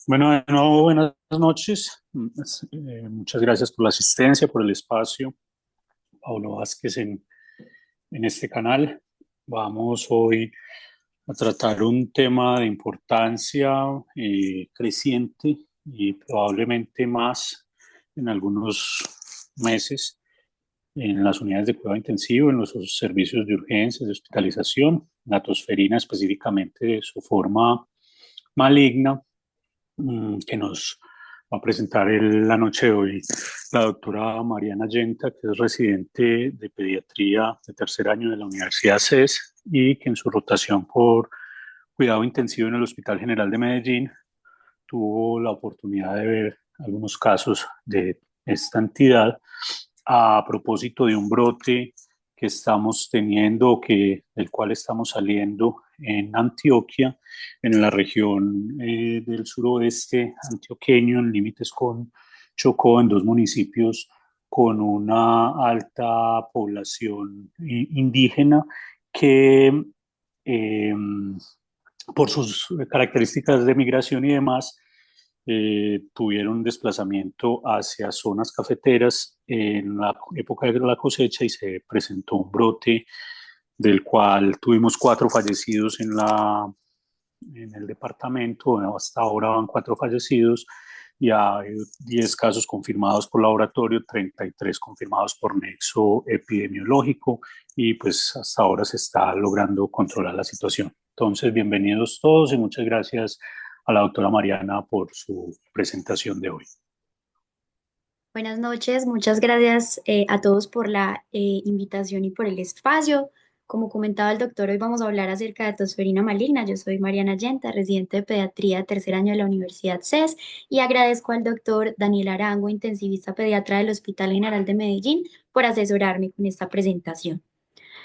Bueno, de nuevo, buenas noches. Muchas gracias por la asistencia, por el espacio. Pablo Vázquez en este canal. Vamos hoy a tratar un tema de importancia creciente y probablemente más en algunos meses en las unidades de cuidado intensivo, en los servicios de urgencias, de hospitalización, la tosferina específicamente de su forma maligna que nos va a presentar la noche de hoy la doctora Mariana Yenta, que es residente de pediatría de tercer año de la Universidad CES y que en su rotación por cuidado intensivo en el Hospital General de Medellín tuvo la oportunidad de ver algunos casos de esta entidad a propósito de un brote que estamos teniendo, del cual estamos saliendo en Antioquia, en la región del suroeste antioqueño, en límites con Chocó, en dos municipios con una alta población indígena que eh, por sus características de migración y demás, tuvieron un desplazamiento hacia zonas cafeteras en la época de la cosecha y se presentó un brote del cual tuvimos cuatro fallecidos en el departamento. Bueno, hasta ahora van cuatro fallecidos y hay 10 casos confirmados por laboratorio, 33 confirmados por nexo epidemiológico y pues hasta ahora se está logrando controlar la situación. Entonces, bienvenidos todos y muchas gracias a la doctora Mariana por su presentación de hoy. Buenas noches, muchas gracias a todos por la invitación y por el espacio. Como comentaba el doctor, hoy vamos a hablar acerca de tosferina maligna. Yo soy Mariana Yenta, residente de pediatría de tercer año de la Universidad CES y agradezco al doctor Daniel Arango, intensivista pediatra del Hospital General de Medellín, por asesorarme con esta presentación.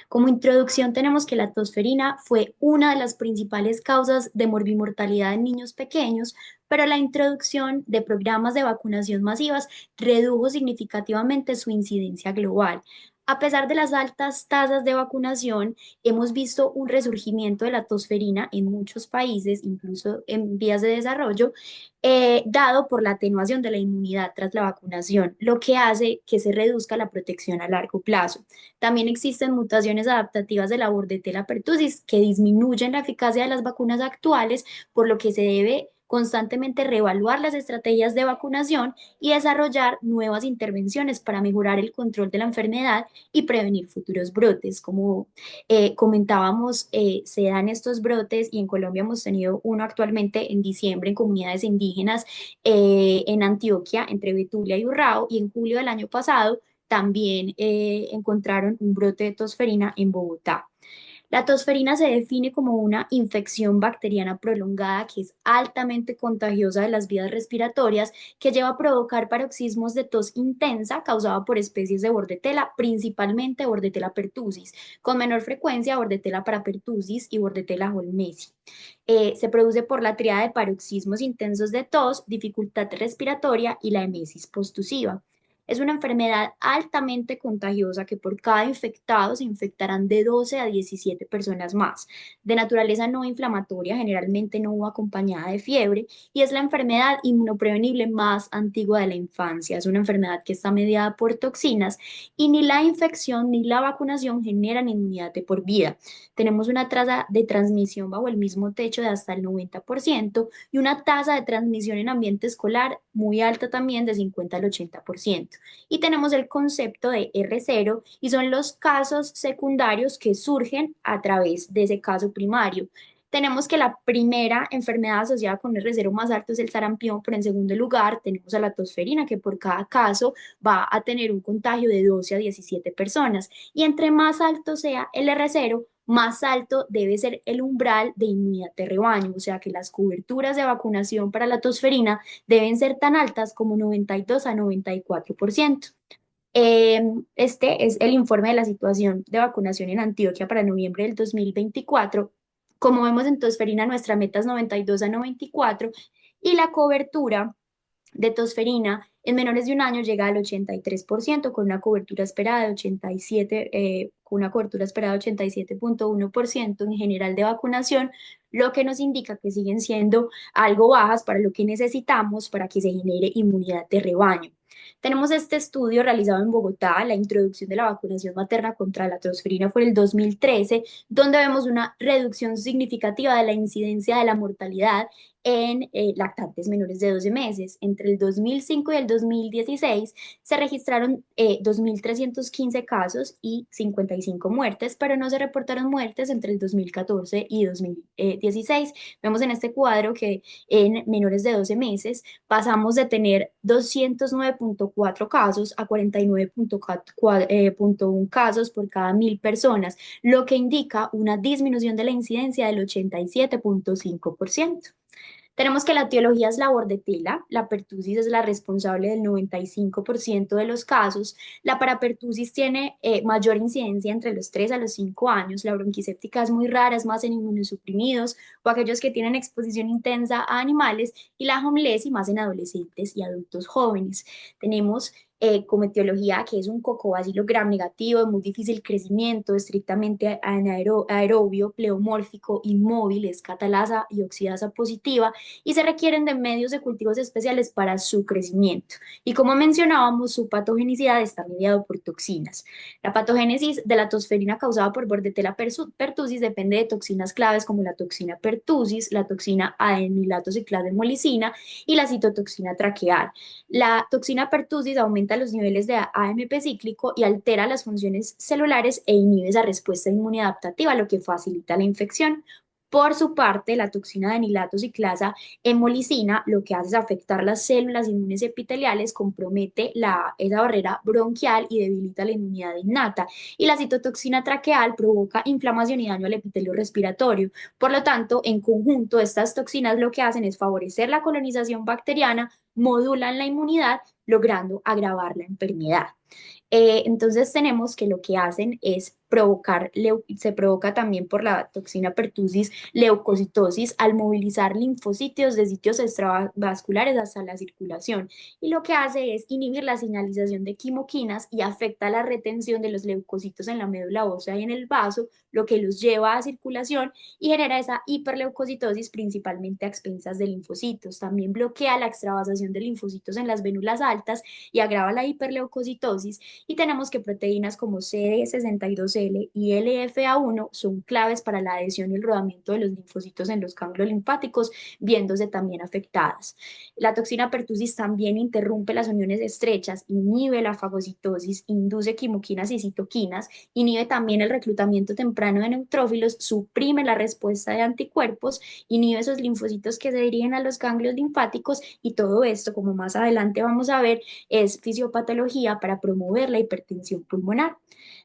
Como introducción tenemos que la tosferina fue una de las principales causas de morbimortalidad en niños pequeños, pero la introducción de programas de vacunación masivas redujo significativamente su incidencia global. A pesar de las altas tasas de vacunación, hemos visto un resurgimiento de la tosferina en muchos países, incluso en vías de desarrollo, dado por la atenuación de la inmunidad tras la vacunación, lo que hace que se reduzca la protección a largo plazo. También existen mutaciones adaptativas de la Bordetella pertussis que disminuyen la eficacia de las vacunas actuales, por lo que se debe constantemente reevaluar las estrategias de vacunación y desarrollar nuevas intervenciones para mejorar el control de la enfermedad y prevenir futuros brotes. Como comentábamos, se dan estos brotes y en Colombia hemos tenido uno actualmente en diciembre en comunidades indígenas en Antioquia, entre Betulia y Urrao, y en julio del año pasado también encontraron un brote de tosferina en Bogotá. La tosferina se define como una infección bacteriana prolongada que es altamente contagiosa de las vías respiratorias, que lleva a provocar paroxismos de tos intensa causada por especies de Bordetella, principalmente Bordetella pertussis, con menor frecuencia Bordetella parapertussis y Bordetella holmesi. Se produce por la triada de paroxismos intensos de tos, dificultad respiratoria y la emesis postusiva. Es una enfermedad altamente contagiosa que por cada infectado se infectarán de 12 a 17 personas más. De naturaleza no inflamatoria, generalmente no va acompañada de fiebre y es la enfermedad inmunoprevenible más antigua de la infancia. Es una enfermedad que está mediada por toxinas y ni la infección ni la vacunación generan inmunidad de por vida. Tenemos una tasa de transmisión bajo el mismo techo de hasta el 90% y una tasa de transmisión en ambiente escolar muy alta también de 50 al 80%. Y tenemos el concepto de R0 y son los casos secundarios que surgen a través de ese caso primario. Tenemos que la primera enfermedad asociada con R0 más alto es el sarampión, pero en segundo lugar tenemos a la tosferina, que por cada caso va a tener un contagio de 12 a 17 personas. Y entre más alto sea el R0, más alto debe ser el umbral de inmunidad de rebaño, o sea que las coberturas de vacunación para la tosferina deben ser tan altas como 92 a 94%. Este es el informe de la situación de vacunación en Antioquia para noviembre del 2024. Como vemos en tosferina, nuestra meta es 92 a 94 y la cobertura de tosferina en menores de un año llega al 83% con una cobertura esperada de 87, con una cobertura esperada de 87,1% en general de vacunación, lo que nos indica que siguen siendo algo bajas para lo que necesitamos para que se genere inmunidad de rebaño. Tenemos este estudio realizado en Bogotá, la introducción de la vacunación materna contra la tosferina fue en el 2013, donde vemos una reducción significativa de la incidencia de la mortalidad en lactantes menores de 12 meses. Entre el 2005 y el 2016 se registraron 2.315 casos y 55 muertes, pero no se reportaron muertes entre el 2014 y 2016. Vemos en este cuadro que en menores de 12 meses pasamos de tener 209,4 casos a 49,1 casos por cada 1.000 personas, lo que indica una disminución de la incidencia del 87,5%. Tenemos que la etiología es la bordetela, la pertusis es la responsable del 95% de los casos, la parapertusis tiene mayor incidencia entre los 3 a los 5 años, la bronquiséptica es muy rara, es más en inmunosuprimidos o aquellos que tienen exposición intensa a animales y la homilesi más en adolescentes y adultos jóvenes. Tenemos como etiología que es un cocobacilo gram negativo, de muy difícil crecimiento, estrictamente aerobio, pleomórfico, inmóvil, es catalasa y oxidasa positiva y se requieren de medios de cultivos especiales para su crecimiento. Y como mencionábamos, su patogenicidad está mediado por toxinas. La patogénesis de la tosferina causada por Bordetella pertussis depende de toxinas claves como la toxina pertussis, la toxina adenilato ciclado de molicina y la citotoxina traqueal. La toxina pertussis aumenta los niveles de AMP cíclico y altera las funciones celulares e inhibe esa respuesta inmunidadaptativa, lo que facilita la infección. Por su parte, la toxina de anilato ciclasa hemolicina lo que hace es afectar las células inmunes epiteliales, compromete esa barrera bronquial y debilita la inmunidad innata. Y la citotoxina traqueal provoca inflamación y daño al epitelio respiratorio. Por lo tanto, en conjunto, estas toxinas lo que hacen es favorecer la colonización bacteriana, modulan la inmunidad, logrando agravar la enfermedad. Entonces tenemos que lo que hacen es provocar, se provoca también por la toxina pertussis, leucocitosis al movilizar linfocitos de sitios extravasculares hasta la circulación. Y lo que hace es inhibir la señalización de quimoquinas y afecta la retención de los leucocitos en la médula ósea y en el vaso, lo que los lleva a circulación y genera esa hiperleucocitosis principalmente a expensas de linfocitos. También bloquea la extravasación de linfocitos en las vénulas altas y agrava la hiperleucocitosis y tenemos que proteínas como CD62L y LFA1 son claves para la adhesión y el rodamiento de los linfocitos en los ganglios linfáticos, viéndose también afectadas. La toxina pertussis también interrumpe las uniones estrechas, inhibe la fagocitosis, induce quimoquinas y citoquinas, inhibe también el reclutamiento temprano de neutrófilos, suprime la respuesta de anticuerpos, inhibe esos linfocitos que se dirigen a los ganglios linfáticos y todo esto, como más adelante vamos a ver, es fisiopatología para promover la hipertensión pulmonar.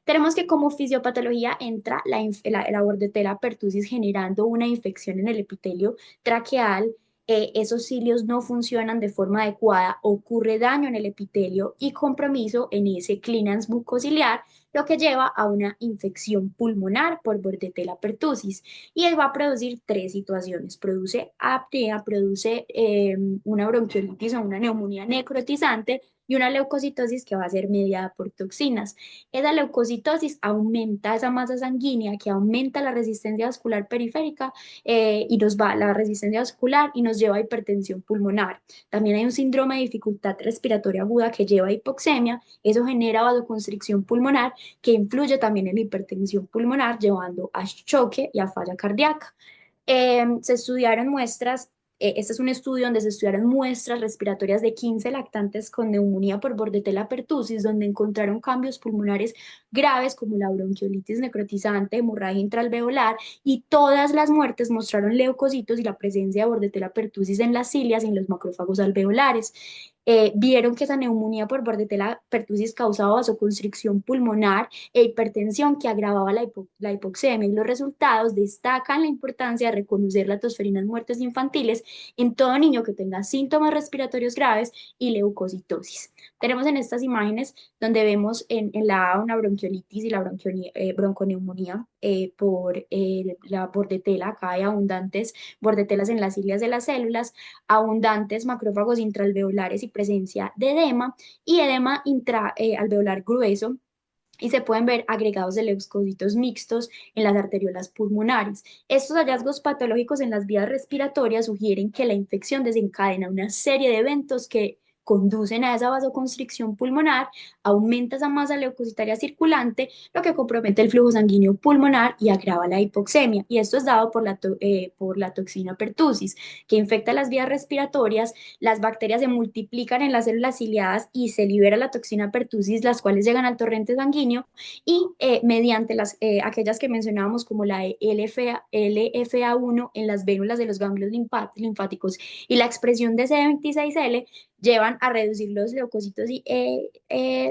Tenemos que como fisiopatología entra la Bordetella pertussis generando una infección en el epitelio traqueal, esos cilios no funcionan de forma adecuada, ocurre daño en el epitelio y compromiso en ese clearance mucociliar, lo que lleva a una infección pulmonar por Bordetella pertussis. Y él va a producir tres situaciones. Produce apnea, produce una bronquiolitis o una neumonía necrotizante y una leucocitosis que va a ser mediada por toxinas. Esa leucocitosis aumenta esa masa sanguínea que aumenta la resistencia vascular periférica y nos va la resistencia vascular y nos lleva a hipertensión pulmonar. También hay un síndrome de dificultad respiratoria aguda que lleva a hipoxemia, eso genera vasoconstricción pulmonar que influye también en la hipertensión pulmonar, llevando a choque y a falla cardíaca. Se estudiaron muestras, este es un estudio donde se estudiaron muestras respiratorias de 15 lactantes con neumonía por Bordetella pertussis, donde encontraron cambios pulmonares graves como la bronquiolitis necrotizante, hemorragia intraalveolar y todas las muertes mostraron leucocitos y la presencia de Bordetella pertussis en las cilias y en los macrófagos alveolares. Vieron que esa neumonía por Bordetella pertussis causaba vasoconstricción pulmonar e hipertensión que agravaba la hipoxemia y los resultados destacan la importancia de reconocer la tosferina en muertes infantiles en todo niño que tenga síntomas respiratorios graves y leucocitosis. Tenemos en estas imágenes donde vemos en la A una bronquiolitis y la bronconeumonía por la bordetela. Acá hay abundantes bordetelas en las cilias de las células, abundantes macrófagos intraalveolares y presencia de edema y edema intraalveolar grueso, y se pueden ver agregados de leucocitos mixtos en las arteriolas pulmonares. Estos hallazgos patológicos en las vías respiratorias sugieren que la infección desencadena una serie de eventos que conducen a esa vasoconstricción pulmonar, aumenta esa masa leucocitaria circulante, lo que compromete el flujo sanguíneo pulmonar y agrava la hipoxemia. Y esto es dado por la toxina pertussis, que infecta las vías respiratorias. Las bacterias se multiplican en las células ciliadas y se libera la toxina pertussis, las cuales llegan al torrente sanguíneo y mediante aquellas que mencionábamos como la LFA1 en las vénulas de los ganglios linfáticos y la expresión de CD26L llevan a reducir los leucocitos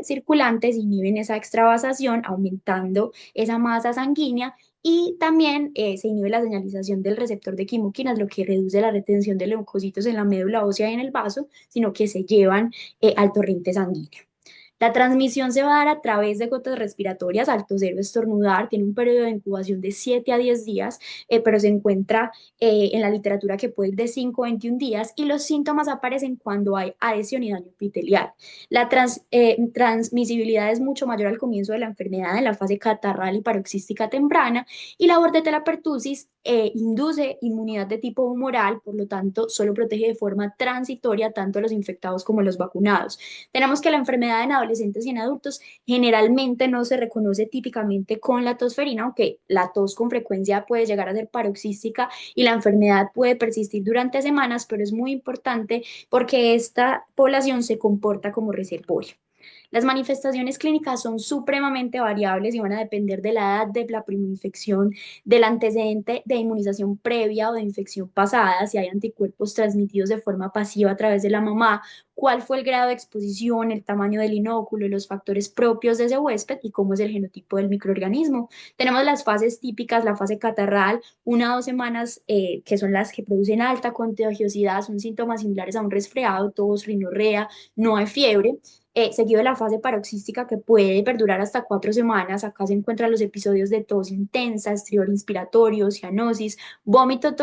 circulantes, inhiben esa extravasación, aumentando esa masa sanguínea y también se inhibe la señalización del receptor de quimoquinas, lo que reduce la retención de leucocitos en la médula ósea y en el vaso, sino que se llevan al torrente sanguíneo. La transmisión se va a dar a través de gotas respiratorias, al toser o estornudar, tiene un periodo de incubación de 7 a 10 días, pero se encuentra en la literatura que puede ir de 5 a 21 días y los síntomas aparecen cuando hay adhesión y daño epitelial. La transmisibilidad es mucho mayor al comienzo de la enfermedad en la fase catarral y paroxística temprana y la bordetela pertussis induce inmunidad de tipo humoral, por lo tanto, solo protege de forma transitoria tanto a los infectados como a los vacunados. Tenemos que la enfermedad en adolescentes y en adultos generalmente no se reconoce típicamente con la tosferina, aunque la tos con frecuencia puede llegar a ser paroxística y la enfermedad puede persistir durante semanas, pero es muy importante porque esta población se comporta como reservorio. Las manifestaciones clínicas son supremamente variables y van a depender de la edad de la primoinfección, del antecedente de inmunización previa o de infección pasada, si hay anticuerpos transmitidos de forma pasiva a través de la mamá, cuál fue el grado de exposición, el tamaño del inóculo, los factores propios de ese huésped y cómo es el genotipo del microorganismo. Tenemos las fases típicas, la fase catarral, 1 a 2 semanas, que son las que producen alta contagiosidad, son síntomas similares a un resfriado, tos, rinorrea, no hay fiebre, seguido de la fase paroxística que puede perdurar hasta 4 semanas. Acá se encuentran los episodios de tos intensa, estriol inspiratorio, cianosis, vómito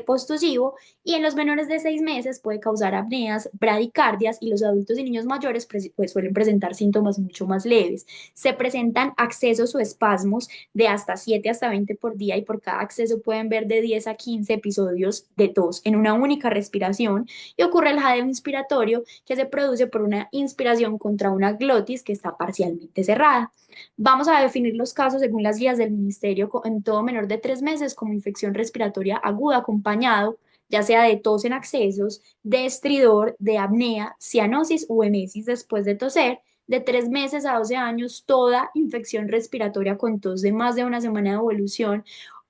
postusivo, y en los menores de 6 meses puede causar apneas, bradicardias, y los adultos y niños mayores pues, suelen presentar síntomas mucho más leves. Se presentan accesos o espasmos de hasta 7 hasta 20 por día y por cada acceso pueden ver de 10 a 15 episodios de tos en una única respiración y ocurre el jadeo inspiratorio que se produce por una inspiración contra una glotis que está parcialmente cerrada. Vamos a definir los casos según las guías del ministerio en todo menor de 3 meses como infección respiratoria aguda acompañado ya sea de tos en accesos, de estridor, de apnea, cianosis o emesis después de toser, de 3 meses a 12 años, toda infección respiratoria con tos de más de 1 semana de evolución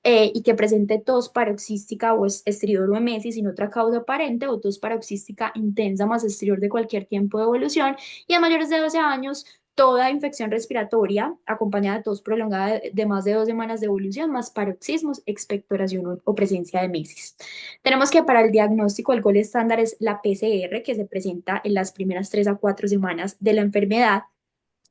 y que presente tos paroxística o estridor o emesis sin otra causa aparente o tos paroxística intensa más estridor de cualquier tiempo de evolución y a mayores de 12 años toda infección respiratoria acompañada de tos prolongada de más de 2 semanas de evolución más paroxismos, expectoración o presencia de emesis. Tenemos que para el diagnóstico el gol estándar es la PCR que se presenta en las primeras 3 a 4 semanas de la enfermedad.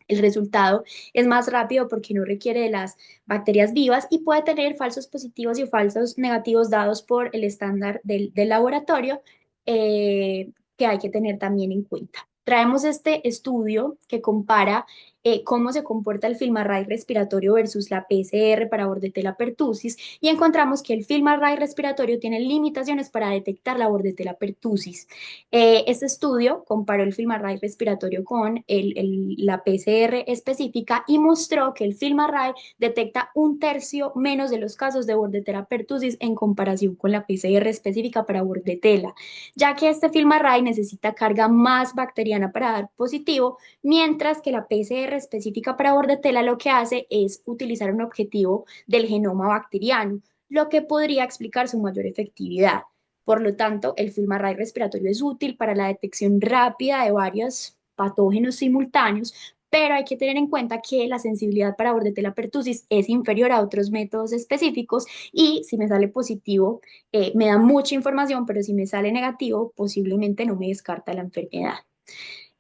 El resultado es más rápido porque no requiere de las bacterias vivas y puede tener falsos positivos y falsos negativos dados por el estándar del laboratorio, que hay que tener también en cuenta. Traemos este estudio que compara cómo se comporta el FilmArray respiratorio versus la PCR para Bordetella pertussis y encontramos que el FilmArray respiratorio tiene limitaciones para detectar la Bordetella pertussis. Este estudio comparó el FilmArray respiratorio con la PCR específica y mostró que el FilmArray detecta 1/3 menos de los casos de Bordetella pertussis en comparación con la PCR específica para Bordetella, ya que este FilmArray necesita carga más bacteriana para dar positivo, mientras que la PCR específica para Bordetella lo que hace es utilizar un objetivo del genoma bacteriano, lo que podría explicar su mayor efectividad. Por lo tanto, el FilmArray respiratorio es útil para la detección rápida de varios patógenos simultáneos, pero hay que tener en cuenta que la sensibilidad para Bordetella pertussis es inferior a otros métodos específicos y si me sale positivo, me da mucha información, pero si me sale negativo, posiblemente no me descarta la enfermedad.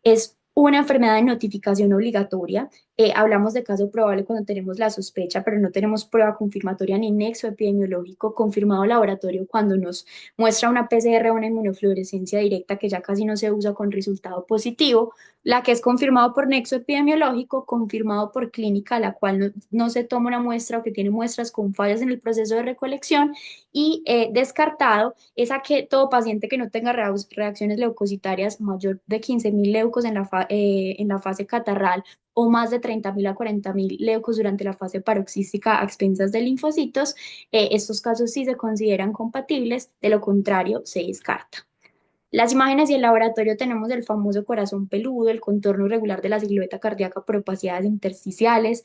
Es una enfermedad de notificación obligatoria. Hablamos de caso probable cuando tenemos la sospecha, pero no tenemos prueba confirmatoria ni nexo epidemiológico confirmado laboratorio cuando nos muestra una PCR o una inmunofluorescencia directa que ya casi no se usa con resultado positivo, la que es confirmado por nexo epidemiológico, confirmado por clínica, la cual no se toma una muestra o que tiene muestras con fallas en el proceso de recolección, y descartado es a que todo paciente que no tenga reacciones leucocitarias mayor de 15.000 leucos en la fase catarral o más de 30.000 a 40.000 leucos durante la fase paroxística a expensas de linfocitos. Estos casos sí se consideran compatibles, de lo contrario se descarta. Las imágenes y el laboratorio tenemos el famoso corazón peludo, el contorno irregular de la silueta cardíaca por opacidades intersticiales.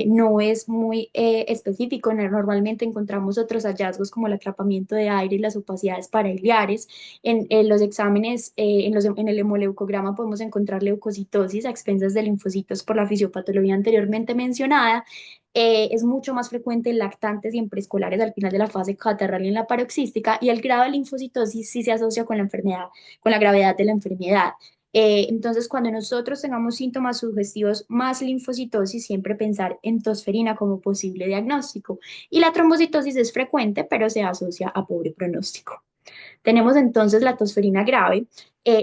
No es muy específico, normalmente encontramos otros hallazgos como el atrapamiento de aire y las opacidades parailiares. En los exámenes, en el hemoleucograma podemos encontrar leucocitosis a expensas de linfocitos por la fisiopatología anteriormente mencionada. Es mucho más frecuente en lactantes y en preescolares al final de la fase catarral y en la paroxística, y el grado de linfocitosis sí se asocia con la enfermedad, con la gravedad de la enfermedad. Entonces, cuando nosotros tengamos síntomas sugestivos más linfocitosis, siempre pensar en tosferina como posible diagnóstico. Y la trombocitosis es frecuente, pero se asocia a pobre pronóstico. Tenemos entonces la tosferina grave.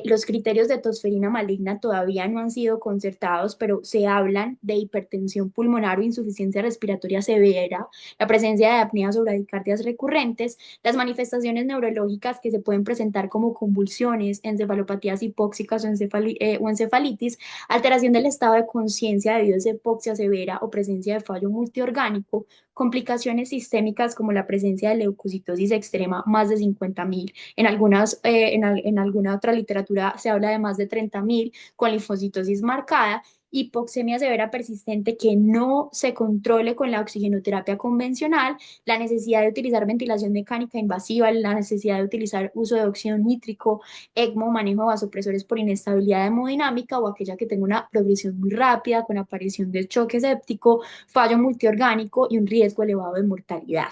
Los criterios de tosferina maligna todavía no han sido concertados, pero se hablan de hipertensión pulmonar o insuficiencia respiratoria severa, la presencia de apneas o bradicardias recurrentes, las manifestaciones neurológicas que se pueden presentar como convulsiones, encefalopatías hipóxicas o encefalitis, alteración del estado de conciencia debido a esa hipoxia severa o presencia de fallo multiorgánico, complicaciones sistémicas como la presencia de leucocitosis extrema más de 50.000. En alguna otra literatura se habla de más de 30.000 con linfocitosis marcada, hipoxemia severa persistente que no se controle con la oxigenoterapia convencional, la necesidad de utilizar ventilación mecánica invasiva, la necesidad de utilizar uso de óxido nítrico, ECMO, manejo de vasopresores por inestabilidad hemodinámica o aquella que tenga una progresión muy rápida con aparición de choque séptico, fallo multiorgánico y un riesgo elevado de mortalidad.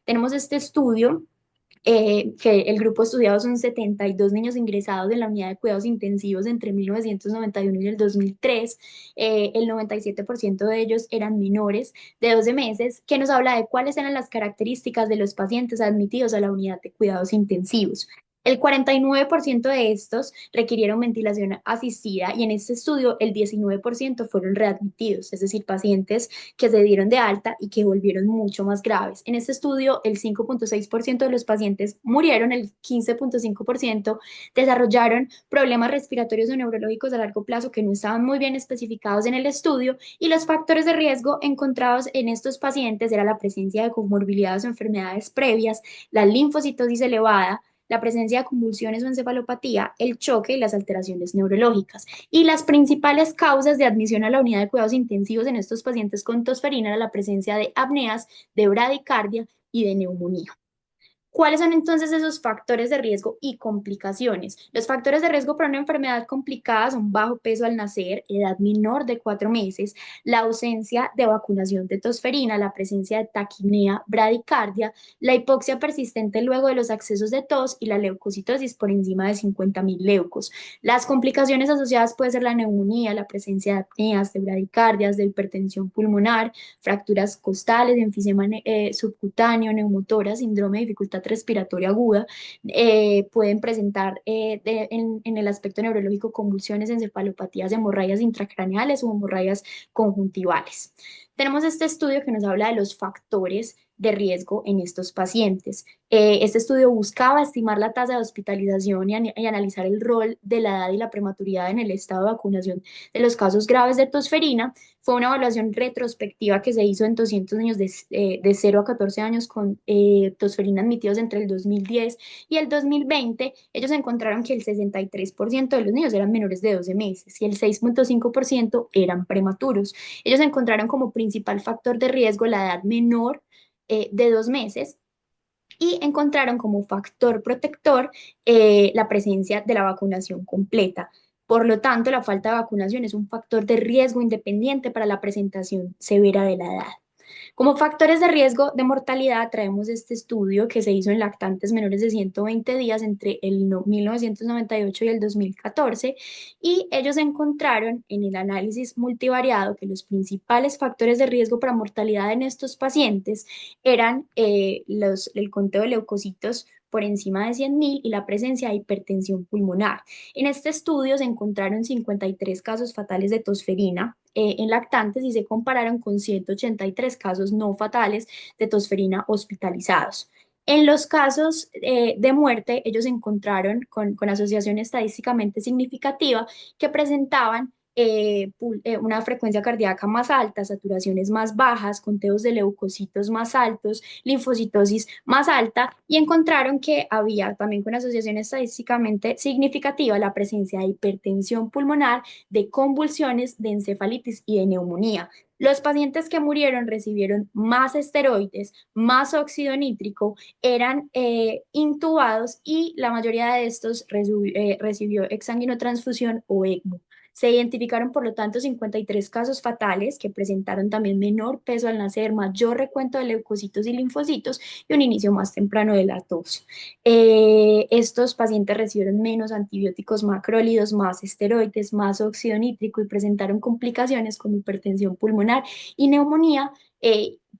Tenemos este estudio que el grupo estudiado son 72 niños ingresados en la unidad de cuidados intensivos entre 1991 y el 2003. El 97% de ellos eran menores de 12 meses, que nos habla de cuáles eran las características de los pacientes admitidos a la unidad de cuidados intensivos. El 49% de estos requirieron ventilación asistida y en este estudio el 19% fueron readmitidos, es decir, pacientes que se dieron de alta y que volvieron mucho más graves. En este estudio, el 5.6% de los pacientes murieron, el 15.5% desarrollaron problemas respiratorios o neurológicos a largo plazo que no estaban muy bien especificados en el estudio, y los factores de riesgo encontrados en estos pacientes era la presencia de comorbilidades o enfermedades previas, la linfocitosis elevada, la presencia de convulsiones o encefalopatía, el choque y las alteraciones neurológicas. Y las principales causas de admisión a la unidad de cuidados intensivos en estos pacientes con tosferina era la presencia de apneas, de bradicardia y de neumonía. ¿Cuáles son entonces esos factores de riesgo y complicaciones? Los factores de riesgo para una enfermedad complicada son bajo peso al nacer, edad menor de 4 meses, la ausencia de vacunación de tosferina, la presencia de taquipnea, bradicardia, la hipoxia persistente luego de los accesos de tos y la leucocitosis por encima de 50.000 leucos. Las complicaciones asociadas pueden ser la neumonía, la presencia de apneas, de bradicardias, de hipertensión pulmonar, fracturas costales, enfisema subcutáneo, neumotora, síndrome de dificultad respiratoria aguda. Pueden presentar en el aspecto neurológico convulsiones, encefalopatías, hemorragias intracraneales o hemorragias conjuntivales. Tenemos este estudio que nos habla de los factores de riesgo en estos pacientes. Este estudio buscaba estimar la tasa de hospitalización y analizar el rol de la edad y la prematuridad en el estado de vacunación de los casos graves de tosferina. Fue una evaluación retrospectiva que se hizo en 200 niños de 0 a 14 años con tosferina admitidos entre el 2010 y el 2020. Ellos encontraron que el 63% de los niños eran menores de 12 meses y el 6.5% eran prematuros. Ellos encontraron como principal factor de riesgo la edad menor de 2 meses, y encontraron como factor protector la presencia de la vacunación completa. Por lo tanto, la falta de vacunación es un factor de riesgo independiente para la presentación severa de la edad. Como factores de riesgo de mortalidad, traemos este estudio que se hizo en lactantes menores de 120 días entre el 1998 y el 2014 y ellos encontraron en el análisis multivariado que los principales factores de riesgo para mortalidad en estos pacientes eran el conteo de leucocitos por encima de 100.000 y la presencia de hipertensión pulmonar. En este estudio se encontraron 53 casos fatales de tosferina en lactantes y se compararon con 183 casos no fatales de tosferina hospitalizados. En los casos de muerte, ellos encontraron con asociación estadísticamente significativa que presentaban una frecuencia cardíaca más alta, saturaciones más bajas, conteos de leucocitos más altos, linfocitosis más alta y encontraron que había también con asociación estadísticamente significativa la presencia de hipertensión pulmonar, de convulsiones, de encefalitis y de neumonía. Los pacientes que murieron recibieron más esteroides, más óxido nítrico, eran intubados y la mayoría de estos recibió exsanguinotransfusión o ECMO. Se identificaron, por lo tanto, 53 casos fatales que presentaron también menor peso al nacer, mayor recuento de leucocitos y linfocitos y un inicio más temprano de la tos. Estos pacientes recibieron menos antibióticos macrólidos, más esteroides, más óxido nítrico y presentaron complicaciones como hipertensión pulmonar y neumonía.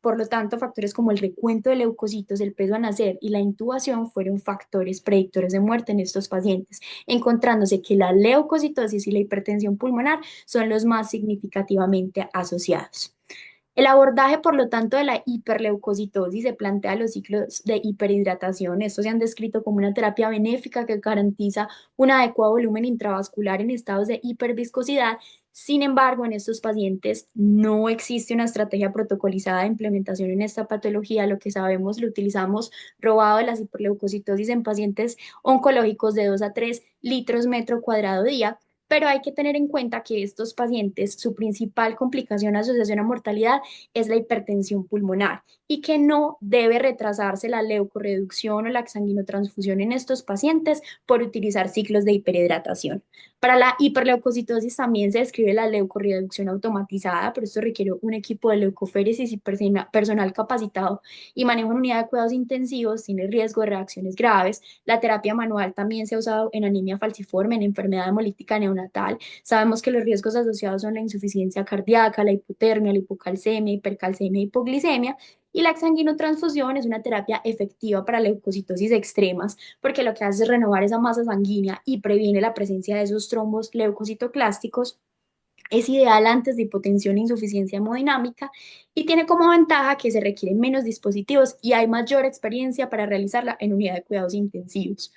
Por lo tanto, factores como el recuento de leucocitos, el peso a nacer y la intubación fueron factores predictores de muerte en estos pacientes, encontrándose que la leucocitosis y la hipertensión pulmonar son los más significativamente asociados. El abordaje, por lo tanto, de la hiperleucocitosis se plantea los ciclos de hiperhidratación. Estos se han descrito como una terapia benéfica que garantiza un adecuado volumen intravascular en estados de hiperviscosidad. Sin embargo, en estos pacientes no existe una estrategia protocolizada de implementación en esta patología. Lo que sabemos lo utilizamos robado de las hiperleucocitosis en pacientes oncológicos de 2 a 3 litros metro cuadrado día, pero hay que tener en cuenta que estos pacientes, su principal complicación asociación a mortalidad es la hipertensión pulmonar y que no debe retrasarse la leucorreducción o la exsanguinotransfusión en estos pacientes por utilizar ciclos de hiperhidratación. Para la hiperleucocitosis también se describe la leucorreducción automatizada, pero esto requiere un equipo de leucoféresis y personal capacitado y manejo en unidad de cuidados intensivos, tiene riesgo de reacciones graves. La terapia manual también se ha usado en anemia falciforme, en enfermedad hemolítica neonatal. Sabemos que los riesgos asociados son la insuficiencia cardíaca, la hipotermia, la hipocalcemia, hipercalcemia, hipoglicemia. Y la exsanguinotransfusión es una terapia efectiva para leucocitosis extremas porque lo que hace es renovar esa masa sanguínea y previene la presencia de esos trombos leucocitoclásticos. Es ideal antes de hipotensión e insuficiencia hemodinámica y tiene como ventaja que se requieren menos dispositivos y hay mayor experiencia para realizarla en unidad de cuidados intensivos.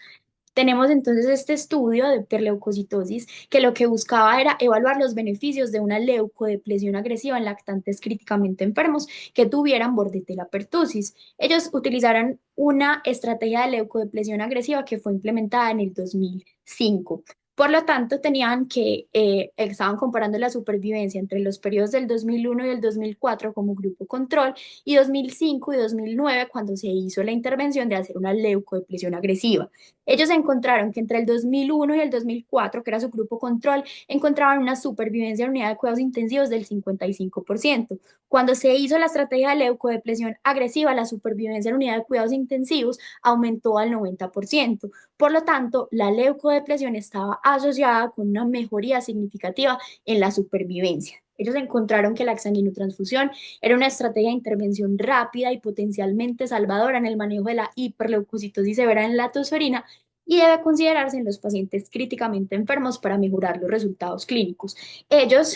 Tenemos entonces este estudio de hiperleucocitosis que lo que buscaba era evaluar los beneficios de una leucodepresión agresiva en lactantes críticamente enfermos que tuvieran bordetella pertussis. Ellos utilizaron una estrategia de leucodepresión agresiva que fue implementada en el 2005. Por lo tanto, estaban comparando la supervivencia entre los periodos del 2001 y el 2004 como grupo control y 2005 y 2009 cuando se hizo la intervención de hacer una leucodepresión agresiva. Ellos encontraron que entre el 2001 y el 2004, que era su grupo control, encontraban una supervivencia en unidad de cuidados intensivos del 55%. Cuando se hizo la estrategia de leucodepresión agresiva, la supervivencia en unidad de cuidados intensivos aumentó al 90%. Por lo tanto, la leucodepresión estaba asociada con una mejoría significativa en la supervivencia. Ellos encontraron que la exsanguinotransfusión era una estrategia de intervención rápida y potencialmente salvadora en el manejo de la hiperleucocitosis severa en la tosferina y debe considerarse en los pacientes críticamente enfermos para mejorar los resultados clínicos. Ellos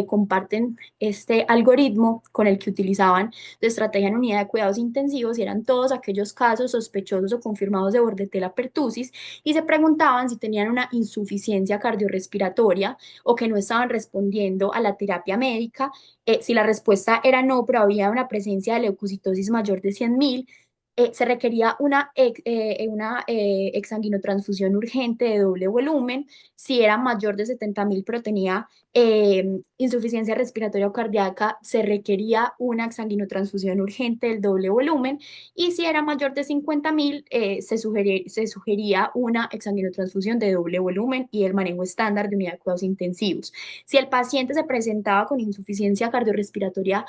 comparten este algoritmo con el que utilizaban de estrategia en unidad de cuidados intensivos y eran todos aquellos casos sospechosos o confirmados de bordetella pertussis y se preguntaban si tenían una insuficiencia cardiorrespiratoria o que no estaban respondiendo a la terapia médica. Si la respuesta era no, pero había una presencia de leucocitosis mayor de 100.000, se requería una exsanguinotransfusión urgente de doble volumen. Si era mayor de 70.000 pero tenía insuficiencia respiratoria o cardíaca, se requería una exsanguinotransfusión urgente del doble volumen. Y si era mayor de 50.000, se sugería una exsanguinotransfusión de doble volumen y el manejo estándar de unidad de cuidados intensivos. Si el paciente se presentaba con insuficiencia cardiorrespiratoria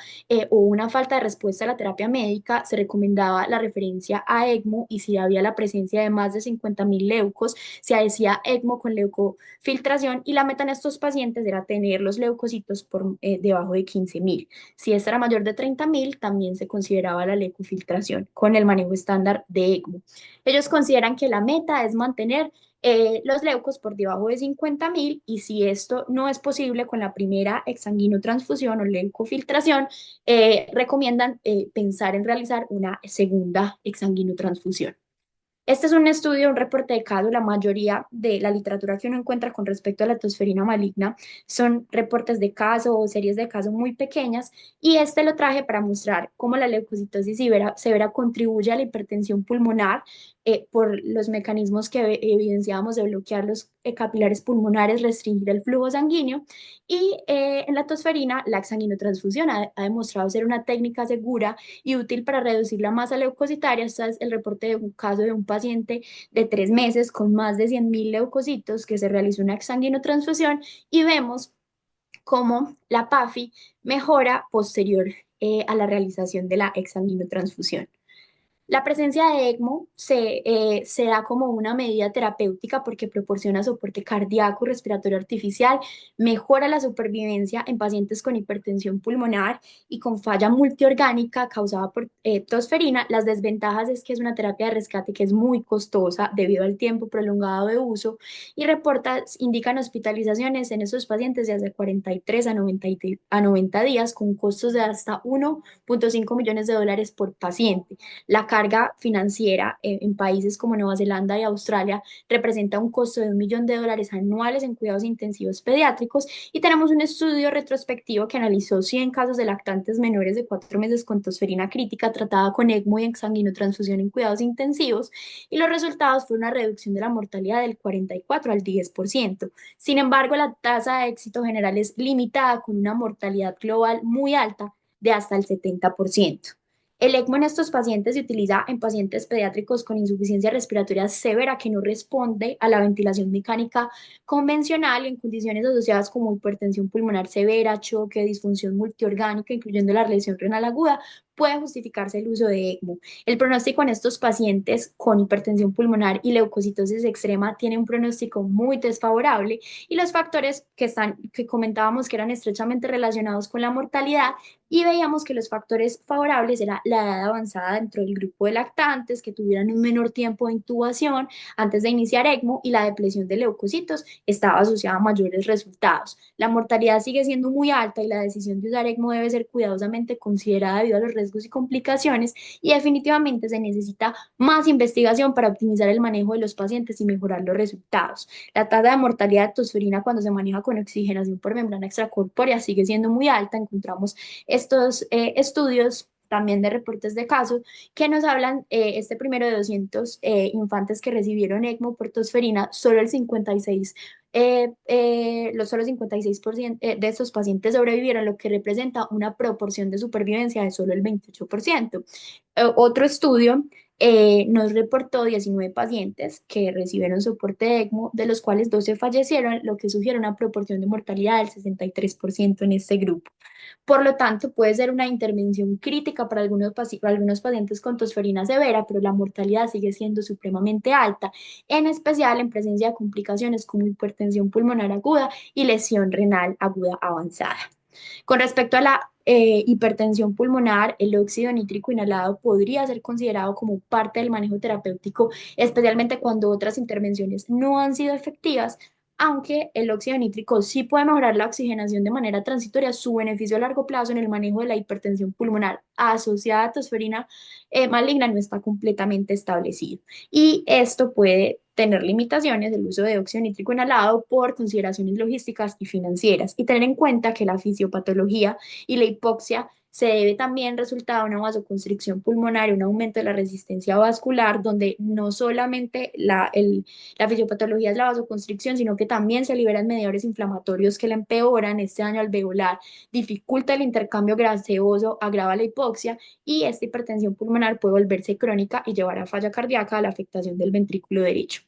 o una falta de respuesta a la terapia médica, se recomendaba la referencia a ECMO, y si había la presencia de más de 50.000 leucos, se hacía ECMO con leucofiltración, y la meta en estos pacientes era tener los leucocitos por debajo de 15.000. Si esta era mayor de 30.000, también se consideraba la leucofiltración con el manejo estándar de ECMO. Ellos consideran que la meta es mantener los leucos por debajo de 50.000, y si esto no es posible con la primera exsanguinotransfusión o leucofiltración, recomiendan pensar en realizar una segunda exsanguinotransfusión. Este es un estudio, un reporte de caso. La mayoría de la literatura que uno encuentra con respecto a la tosferina maligna son reportes de caso o series de caso muy pequeñas, y este lo traje para mostrar cómo la leucocitosis severa contribuye a la hipertensión pulmonar por los mecanismos que evidenciábamos de bloquear los capilares pulmonares, restringir el flujo sanguíneo. Y en la tosferina, la exsanguinotransfusión ha demostrado ser una técnica segura y útil para reducir la masa leucocitaria. Este es el reporte de un caso de un paciente de 3 meses con más de 100.000 leucocitos que se realizó una exsanguinotransfusión, y vemos cómo la PAFI mejora posterior a la realización de la exsanguinotransfusión. La presencia de ECMO se da como una medida terapéutica porque proporciona soporte cardíaco respiratorio artificial, mejora la supervivencia en pacientes con hipertensión pulmonar y con falla multiorgánica causada por tosferina. Las desventajas es que es una terapia de rescate que es muy costosa debido al tiempo prolongado de uso, y indican hospitalizaciones en esos pacientes de hasta 43 a 90 días con costos de hasta 1,5 millones de dólares por paciente. La carga financiera en países como Nueva Zelanda y Australia representa un costo de $1 millón anuales en cuidados intensivos pediátricos, y tenemos un estudio retrospectivo que analizó 100 casos de lactantes menores de 4 meses con tosferina crítica tratada con ECMO y exsanguinotransfusión en cuidados intensivos, y los resultados fueron una reducción de la mortalidad del 44 al 10%. Sin embargo, la tasa de éxito general es limitada, con una mortalidad global muy alta de hasta el 70%. El ECMO en estos pacientes se utiliza en pacientes pediátricos con insuficiencia respiratoria severa que no responde a la ventilación mecánica convencional, en condiciones asociadas como hipertensión pulmonar severa, choque, disfunción multiorgánica, incluyendo la lesión renal aguda. Puede justificarse el uso de ECMO. El pronóstico en estos pacientes con hipertensión pulmonar y leucocitosis extrema tiene un pronóstico muy desfavorable, y los factores que comentábamos que eran estrechamente relacionados con la mortalidad, y veíamos que los factores favorables era la edad avanzada dentro del grupo de lactantes, que tuvieran un menor tiempo de intubación antes de iniciar ECMO, y la depresión de leucocitos estaba asociada a mayores resultados. La mortalidad sigue siendo muy alta, y la decisión de usar ECMO debe ser cuidadosamente considerada debido a los riesgos y complicaciones, y definitivamente se necesita más investigación para optimizar el manejo de los pacientes y mejorar los resultados. La tasa de mortalidad de tosferina cuando se maneja con oxigenación por membrana extracorpórea sigue siendo muy alta. Encontramos estos estudios también de reportes de casos que nos hablan, este primero de 200 infantes que recibieron ECMO por tosferina, solo el 56, solo 56% de estos pacientes sobrevivieron, lo que representa una proporción de supervivencia de solo el 28%. Otro estudio nos reportó 19 pacientes que recibieron soporte de ECMO, de los cuales 12 fallecieron, lo que sugiere una proporción de mortalidad del 63% en este grupo. Por lo tanto, puede ser una intervención crítica para algunos pacientes con tosferina severa, pero la mortalidad sigue siendo supremamente alta, en especial en presencia de complicaciones como hipertensión pulmonar aguda y lesión renal aguda avanzada. Con respecto a la hipertensión pulmonar, el óxido nítrico inhalado podría ser considerado como parte del manejo terapéutico, especialmente cuando otras intervenciones no han sido efectivas. Aunque el óxido nítrico sí puede mejorar la oxigenación de manera transitoria, su beneficio a largo plazo en el manejo de la hipertensión pulmonar asociada a tosferina maligna no está completamente establecido. Y esto puede tener limitaciones del uso de óxido nítrico inhalado por consideraciones logísticas y financieras, y tener en cuenta que la fisiopatología y la hipoxia se debe también resultado a una vasoconstricción pulmonar y un aumento de la resistencia vascular, donde no solamente la fisiopatología es la vasoconstricción, sino que también se liberan mediadores inflamatorios que la empeoran, este daño alveolar dificulta el intercambio gaseoso, agrava la hipoxia y esta hipertensión pulmonar puede volverse crónica y llevar a falla cardíaca a la afectación del ventrículo derecho.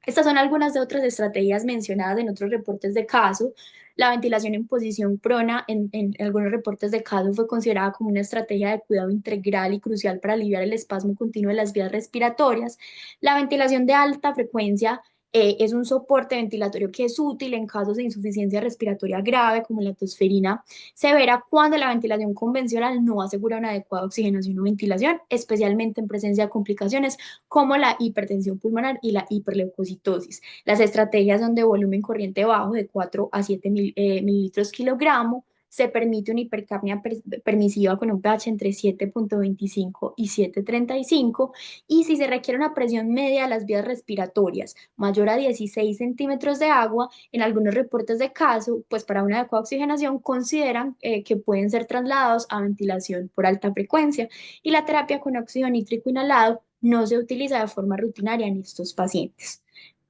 Estas son algunas de otras estrategias mencionadas en otros reportes de caso. La ventilación en posición prona en algunos reportes de caso fue considerada como una estrategia de cuidado integral y crucial para aliviar el espasmo continuo de las vías respiratorias. La ventilación de alta frecuencia es un soporte ventilatorio que es útil en casos de insuficiencia respiratoria grave, como la tosferina severa, cuando la ventilación convencional no asegura una adecuada oxigenación o ventilación, especialmente en presencia de complicaciones como la hipertensión pulmonar y la hiperleucocitosis. Las estrategias son de volumen corriente bajo de 4 a 7 mililitros kilogramo. Se permite una hipercapnia permisiva con un pH entre 7,25 y 7,35 y si se requiere una presión media de las vías respiratorias mayor a 16 centímetros de agua, en algunos reportes de caso, pues para una adecuada oxigenación consideran que pueden ser trasladados a ventilación por alta frecuencia y la terapia con óxido nítrico inhalado no se utiliza de forma rutinaria en estos pacientes.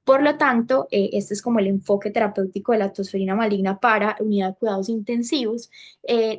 Por lo tanto, este es como el enfoque terapéutico de la tosferina maligna para unidad de cuidados intensivos.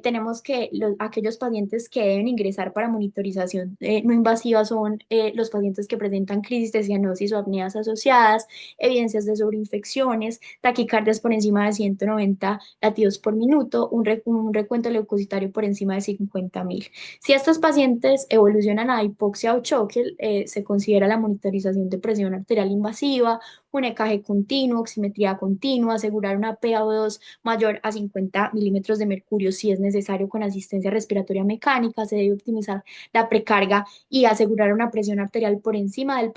Tenemos que aquellos pacientes que deben ingresar para monitorización no invasiva son los pacientes que presentan crisis de cianosis o apneas asociadas, evidencias de sobreinfecciones, taquicardias por encima de 190 latidos por minuto, un recuento leucocitario por encima de 50.000. Si estos pacientes evolucionan a hipoxia o choque, se considera la monitorización de presión arterial invasiva, un EKG continuo, oximetría continua, asegurar una PaO2 mayor a 50 milímetros de mercurio si es necesario con asistencia respiratoria mecánica, se debe optimizar la precarga y asegurar una presión arterial por encima del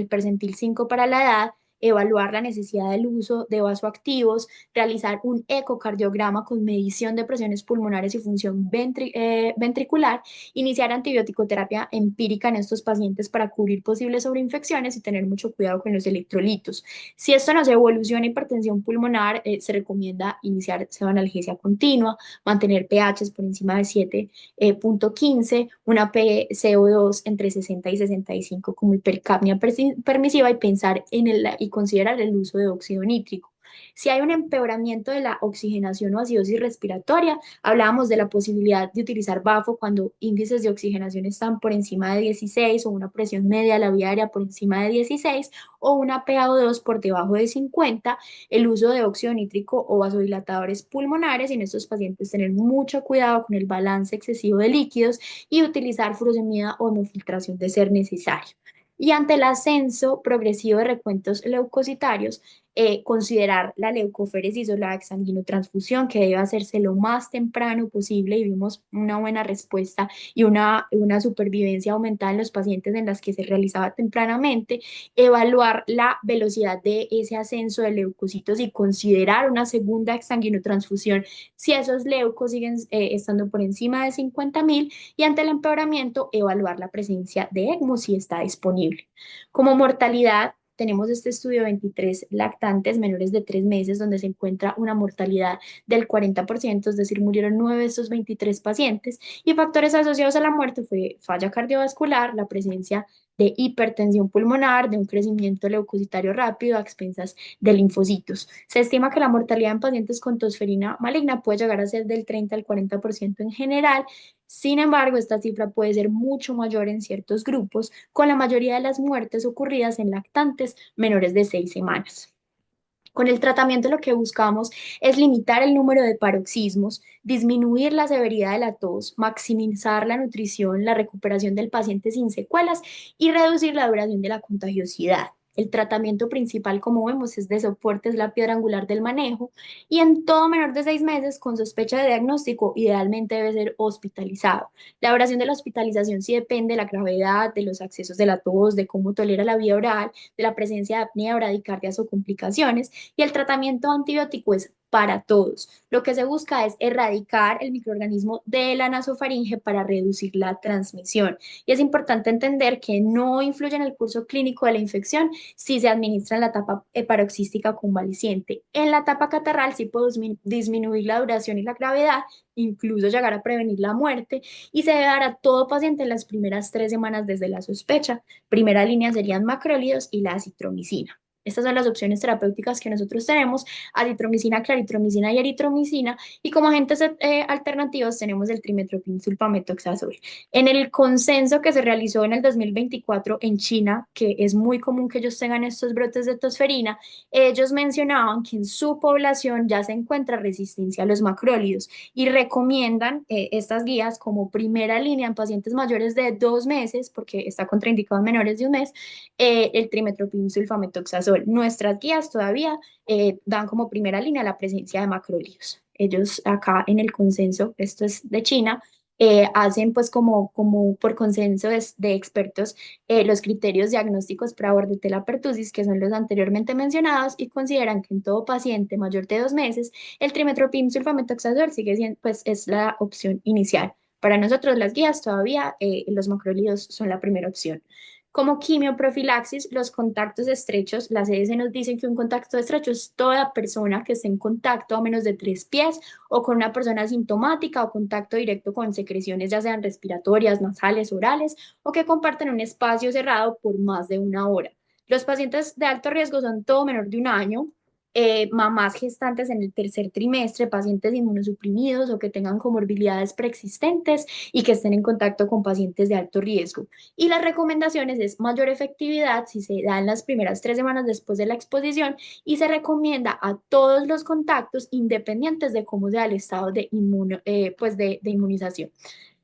percentil 5 para la edad, evaluar la necesidad del uso de vasoactivos, realizar un ecocardiograma con medición de presiones pulmonares y función ventricular, iniciar antibiótico-terapia empírica en estos pacientes para cubrir posibles sobreinfecciones y tener mucho cuidado con los electrolitos. Si esto no se evoluciona hipertensión pulmonar, se recomienda iniciar sedanalgesia continua, mantener pHs por encima de 7,15, una PCO2 entre 60 y 65 como hipercapnia permisiva y pensar y considerar el uso de óxido nítrico. Si hay un empeoramiento de la oxigenación o acidosis respiratoria, hablábamos de la posibilidad de utilizar bafo cuando índices de oxigenación están por encima de 16 o una presión media de la vía aérea por encima de 16 o una PaO2 por debajo de 50, el uso de óxido nítrico o vasodilatadores pulmonares y en estos pacientes tener mucho cuidado con el balance excesivo de líquidos y utilizar furosemida o hemofiltración de ser necesario. Y ante el ascenso progresivo de recuentos leucocitarios, considerar la leucoferesis o la exsanguinotransfusión, que debe hacerse lo más temprano posible y vimos una buena respuesta y una supervivencia aumentada en los pacientes en las que se realizaba tempranamente, evaluar la velocidad de ese ascenso de leucocitos y considerar una segunda exsanguinotransfusión si esos leucos siguen estando por encima de 50.000 y ante el empeoramiento evaluar la presencia de ECMO si está disponible. Como mortalidad, tenemos este estudio de 23 lactantes menores de 3 meses donde se encuentra una mortalidad del 40%, es decir, murieron 9 de estos 23 pacientes y factores asociados a la muerte fue falla cardiovascular, la presencia de hipertensión pulmonar, de un crecimiento leucocitario rápido a expensas de linfocitos. Se estima que la mortalidad en pacientes con tosferina maligna puede llegar a ser del 30 al 40% en general. Sin embargo, esta cifra puede ser mucho mayor en ciertos grupos, con la mayoría de las muertes ocurridas en lactantes menores de 6 semanas. Con el tratamiento lo que buscamos es limitar el número de paroxismos, disminuir la severidad de la tos, maximizar la nutrición, la recuperación del paciente sin secuelas y reducir la duración de la contagiosidad. El tratamiento principal, como vemos, es de soporte, es la piedra angular del manejo y en todo menor de 6 meses con sospecha de diagnóstico, idealmente debe ser hospitalizado. La duración de la hospitalización sí depende de la gravedad, de los accesos de la tos, de cómo tolera la vía oral, de la presencia de apnea, bradicardias o complicaciones y el tratamiento antibiótico es para todos. Lo que se busca es erradicar el microorganismo de la nasofaringe para reducir la transmisión. Y es importante entender que no influye en el curso clínico de la infección si se administra en la etapa paroxística convaleciente. En la etapa catarral sí puede disminuir la duración y la gravedad, incluso llegar a prevenir la muerte, y se debe dar a todo paciente en las primeras 3 semanas desde la sospecha. Primera línea serían macrólidos y la acitromicina. Estas son las opciones terapéuticas que nosotros tenemos: azitromicina, claritromicina y eritromicina. Y como agentes alternativos tenemos el trimethoprim sulfametoxazol. En el consenso que se realizó en el 2024 en China, que es muy común que ellos tengan estos brotes de tosferina, ellos mencionaban que en su población ya se encuentra resistencia a los macrólidos y recomiendan estas guías como primera línea en pacientes mayores de 2 meses, porque está contraindicado en menores de un mes, el trimethoprim sulfametoxazol. Nuestras guías todavía dan como primera línea la presencia de macrólidos. Ellos acá en el consenso, esto es de China, hacen pues como por consenso de expertos los criterios diagnósticos para Bordetella pertussis, que son los anteriormente mencionados, y consideran que en todo paciente mayor de 2 meses el trimethoprim sulfametoxazol sigue siendo, pues es la opción inicial. Para nosotros las guías todavía los macrólidos son la primera opción. Como quimioprofilaxis, los contactos estrechos, la CDC nos dice que un contacto estrecho es toda persona que esté en contacto a menos de 3 pies o con una persona asintomática o contacto directo con secreciones ya sean respiratorias, nasales, orales o que comparten un espacio cerrado por más de 1 hora. Los pacientes de alto riesgo son todo menor de 1 año, mamás gestantes en el tercer trimestre, pacientes inmunosuprimidos o que tengan comorbilidades preexistentes y que estén en contacto con pacientes de alto riesgo. Y las recomendaciones es mayor efectividad si se da en las primeras 3 semanas después de la exposición, y se recomienda a todos los contactos independientes de cómo sea el estado de inmunización.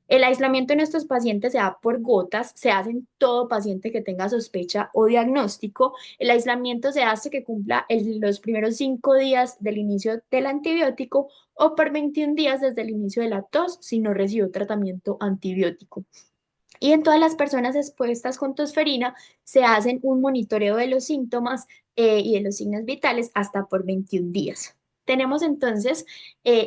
El aislamiento en estos pacientes se da por gotas, se hace en todo paciente que tenga sospecha o diagnóstico. El aislamiento se hace que cumpla los primeros 5 días del inicio del antibiótico o por 21 días desde el inicio de la tos si no recibió tratamiento antibiótico. Y en todas las personas expuestas con tosferina se hacen un monitoreo de los síntomas y de los signos vitales hasta por 21 días. Tenemos entonces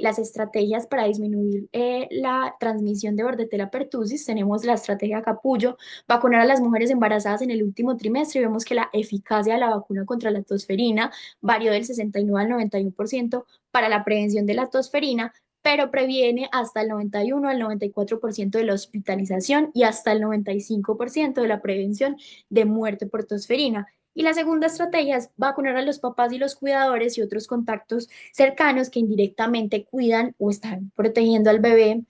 las estrategias para disminuir la transmisión de Bordetella pertussis. Tenemos la estrategia capullo, vacunar a las mujeres embarazadas en el último trimestre, y vemos que la eficacia de la vacuna contra la tosferina varió del 69 al 91% para la prevención de la tosferina, pero previene hasta el 91 al 94% de la hospitalización y hasta el 95% de la prevención de muerte por tosferina. Y la segunda estrategia es vacunar a los papás y los cuidadores y otros contactos cercanos que indirectamente cuidan o están protegiendo al bebé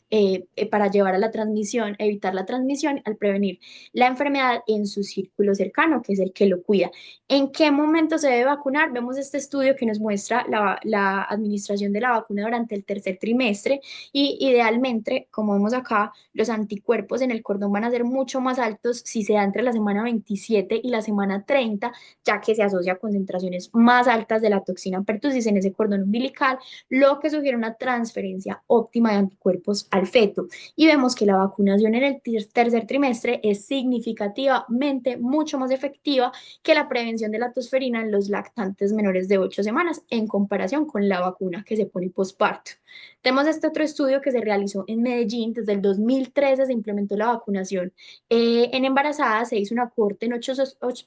para llevar a la transmisión, evitar la transmisión al prevenir la enfermedad en su círculo cercano, que es el que lo cuida. ¿En qué momento se debe vacunar? Vemos este estudio que nos muestra la administración de la vacuna durante el tercer trimestre, y idealmente, como vemos acá, los anticuerpos en el cordón van a ser mucho más altos si se da entre la semana 27 y la semana 30, ya que se asocia a concentraciones más altas de la toxina pertussis en ese cordón umbilical, lo que sugiere una transferencia óptima de anticuerpos al feto. Y vemos que la vacunación en el tercer trimestre es significativamente mucho más efectiva que la prevención de la tosferina en los lactantes menores de 8 semanas en comparación con la vacuna que se pone postparto. Tenemos este otro estudio que se realizó en Medellín. Desde el 2013 se implementó la vacunación en embarazadas. Se hizo una cohorte en 8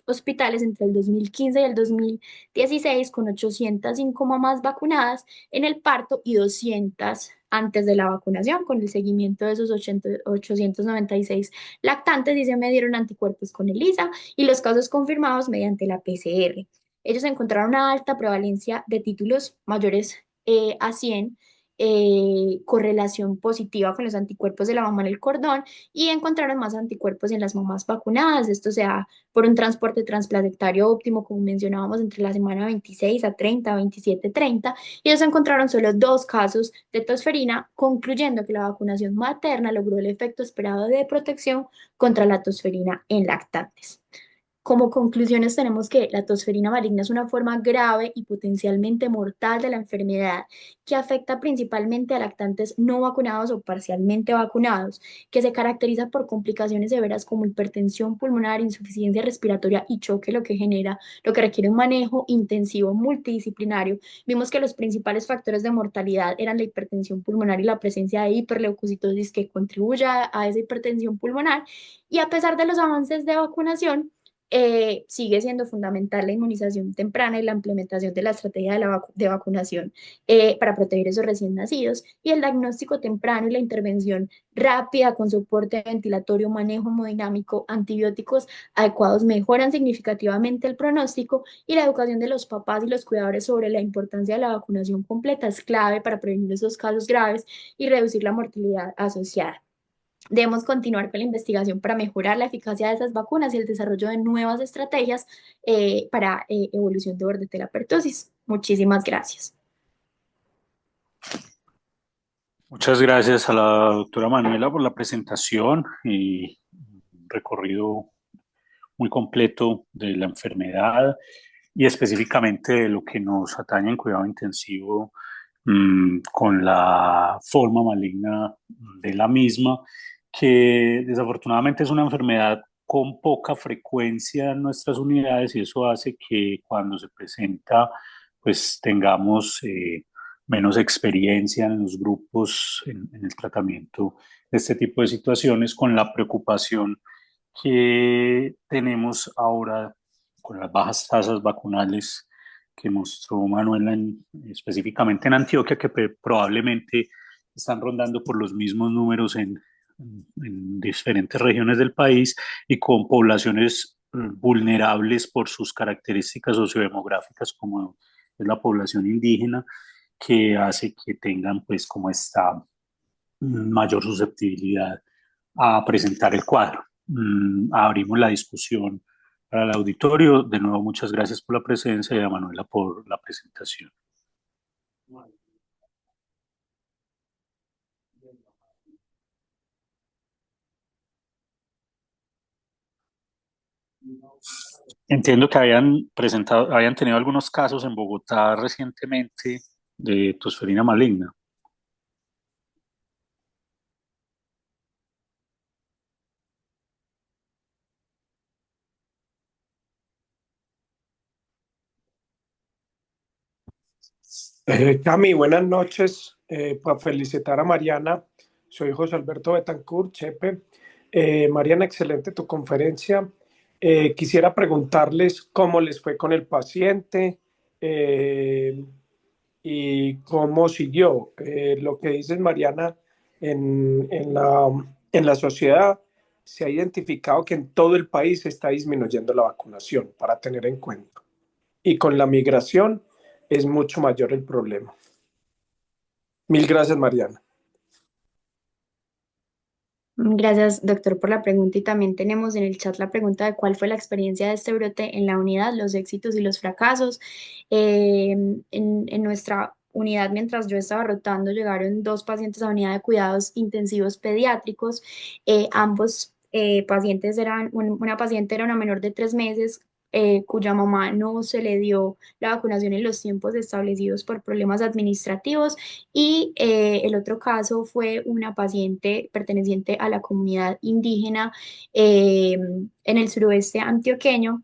hospitales entre el 2015 y el 2016 con 805 mamás vacunadas en el parto y 200 antes de la vacunación, con el seguimiento de esos 896 lactantes, y se midieron anticuerpos con ELISA y los casos confirmados mediante la PCR. Ellos encontraron una alta prevalencia de títulos mayores a 100, correlación positiva con los anticuerpos de la mamá en el cordón, y encontraron más anticuerpos en las mamás vacunadas. Esto se da por un transporte transplacentario óptimo, como mencionábamos, entre la semana 26 a 30, 27, 30, y ellos encontraron solo 2 casos de tosferina, concluyendo que la vacunación materna logró el efecto esperado de protección contra la tosferina en lactantes. Como conclusiones tenemos que la tosferina maligna es una forma grave y potencialmente mortal de la enfermedad que afecta principalmente a lactantes no vacunados o parcialmente vacunados, que se caracteriza por complicaciones severas como hipertensión pulmonar, insuficiencia respiratoria y choque, lo que requiere un manejo intensivo multidisciplinario. Vimos que los principales factores de mortalidad eran la hipertensión pulmonar y la presencia de hiperleucocitosis que contribuye a esa hipertensión pulmonar. Y a pesar de los avances de vacunación, sigue siendo fundamental la inmunización temprana y la implementación de la estrategia de vacunación para proteger esos recién nacidos y el diagnóstico temprano y la intervención rápida con soporte ventilatorio, manejo hemodinámico, antibióticos adecuados mejoran significativamente el pronóstico y la educación de los papás y los cuidadores sobre la importancia de la vacunación completa es clave para prevenir esos casos graves y reducir la mortalidad asociada. Debemos continuar con la investigación para mejorar la eficacia de esas vacunas y el desarrollo de nuevas estrategias para evolución de bordetela pertussis. Muchísimas gracias. Muchas gracias a la doctora Manuela por la presentación y un recorrido muy completo de la enfermedad y específicamente de lo que nos atañe en cuidado intensivo con la forma maligna de la misma, que desafortunadamente es una enfermedad con poca frecuencia en nuestras unidades y eso hace que cuando se presenta pues tengamos menos experiencia en los grupos en el tratamiento de este tipo de situaciones con la preocupación que tenemos ahora con las bajas tasas vacunales que mostró Manuela específicamente en Antioquia, que probablemente están rondando por los mismos números en diferentes regiones del país y con poblaciones vulnerables por sus características sociodemográficas, como es la población indígena, que hace que tengan pues como esta mayor susceptibilidad a presentar el cuadro. Abrimos la discusión para el auditorio. De nuevo, muchas gracias por la presencia y a Manuela por la presentación. Entiendo que habían tenido algunos casos en Bogotá recientemente de tosferina maligna. Cami, buenas noches. Para felicitar a Mariana, soy José Alberto Betancourt, Chepe. Mariana, excelente tu conferencia. Quisiera preguntarles cómo les fue con el paciente eh, y cómo siguió. Lo que dices, Mariana, en la sociedad se ha identificado que en todo el país se está disminuyendo la vacunación, para tener en cuenta. Y con la migración es mucho mayor el problema. Mil gracias, Mariana. Gracias, doctor, por la pregunta. Y también tenemos en el chat la pregunta de cuál fue la experiencia de este brote en la unidad, los éxitos y los fracasos. En nuestra unidad, mientras yo estaba rotando, llegaron dos pacientes a unidad de cuidados intensivos pediátricos. Ambos pacientes una paciente era una menor de 3 meses. Cuya mamá no se le dio la vacunación en los tiempos establecidos por problemas administrativos y el otro caso fue una paciente perteneciente a la comunidad indígena en el suroeste antioqueño.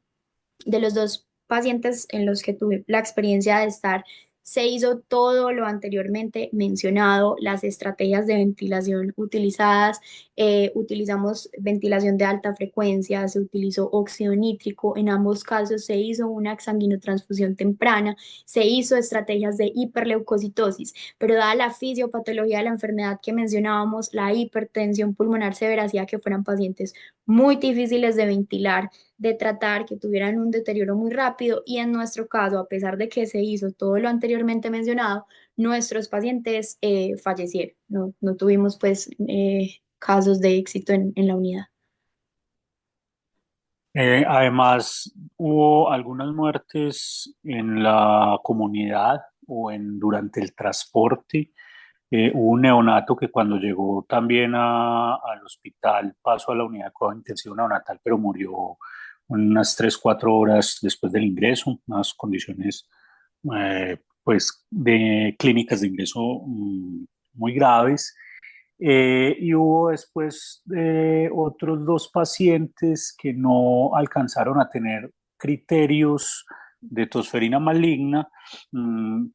De los dos pacientes en los que tuve la experiencia de estar, se hizo todo lo anteriormente mencionado, las estrategias de ventilación utilizadas, utilizamos ventilación de alta frecuencia, se utilizó óxido nítrico, en ambos casos se hizo una exsanguinotransfusión temprana, se hizo estrategias de hiperleucocitosis, pero dada la fisiopatología de la enfermedad que mencionábamos, la hipertensión pulmonar severa hacía que fueran pacientes muy difíciles de ventilar, de tratar, que tuvieran un deterioro muy rápido y en nuestro caso, a pesar de que se hizo todo lo anteriormente mencionado, nuestros pacientes fallecieron. No tuvimos pues casos de éxito en la unidad. Además, hubo algunas muertes en la comunidad o durante el transporte. Hubo un neonato que cuando llegó también al hospital pasó a la unidad de cuidado intensivo neonatal, pero murió unas 3, 4 horas después del ingreso, unas condiciones pues de clínicas de ingreso muy graves. Y hubo después otros 2 pacientes que no alcanzaron a tener criterios de tosferina maligna,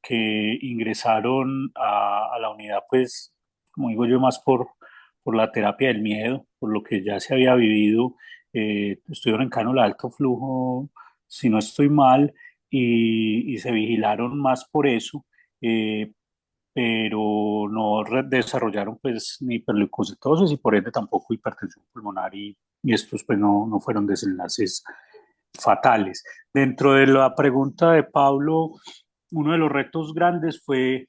que ingresaron a la unidad, pues, como digo yo, más por la terapia del miedo, por lo que ya se había vivido. Estuvieron en cánula de alto flujo, si no estoy mal, y se vigilaron más por eso. eh, pero no desarrollaron pues ni hiperleucocitosis y por ende tampoco hipertensión pulmonar y estos pues no fueron desenlaces fatales. Dentro de la pregunta de Pablo, uno de los retos grandes fue,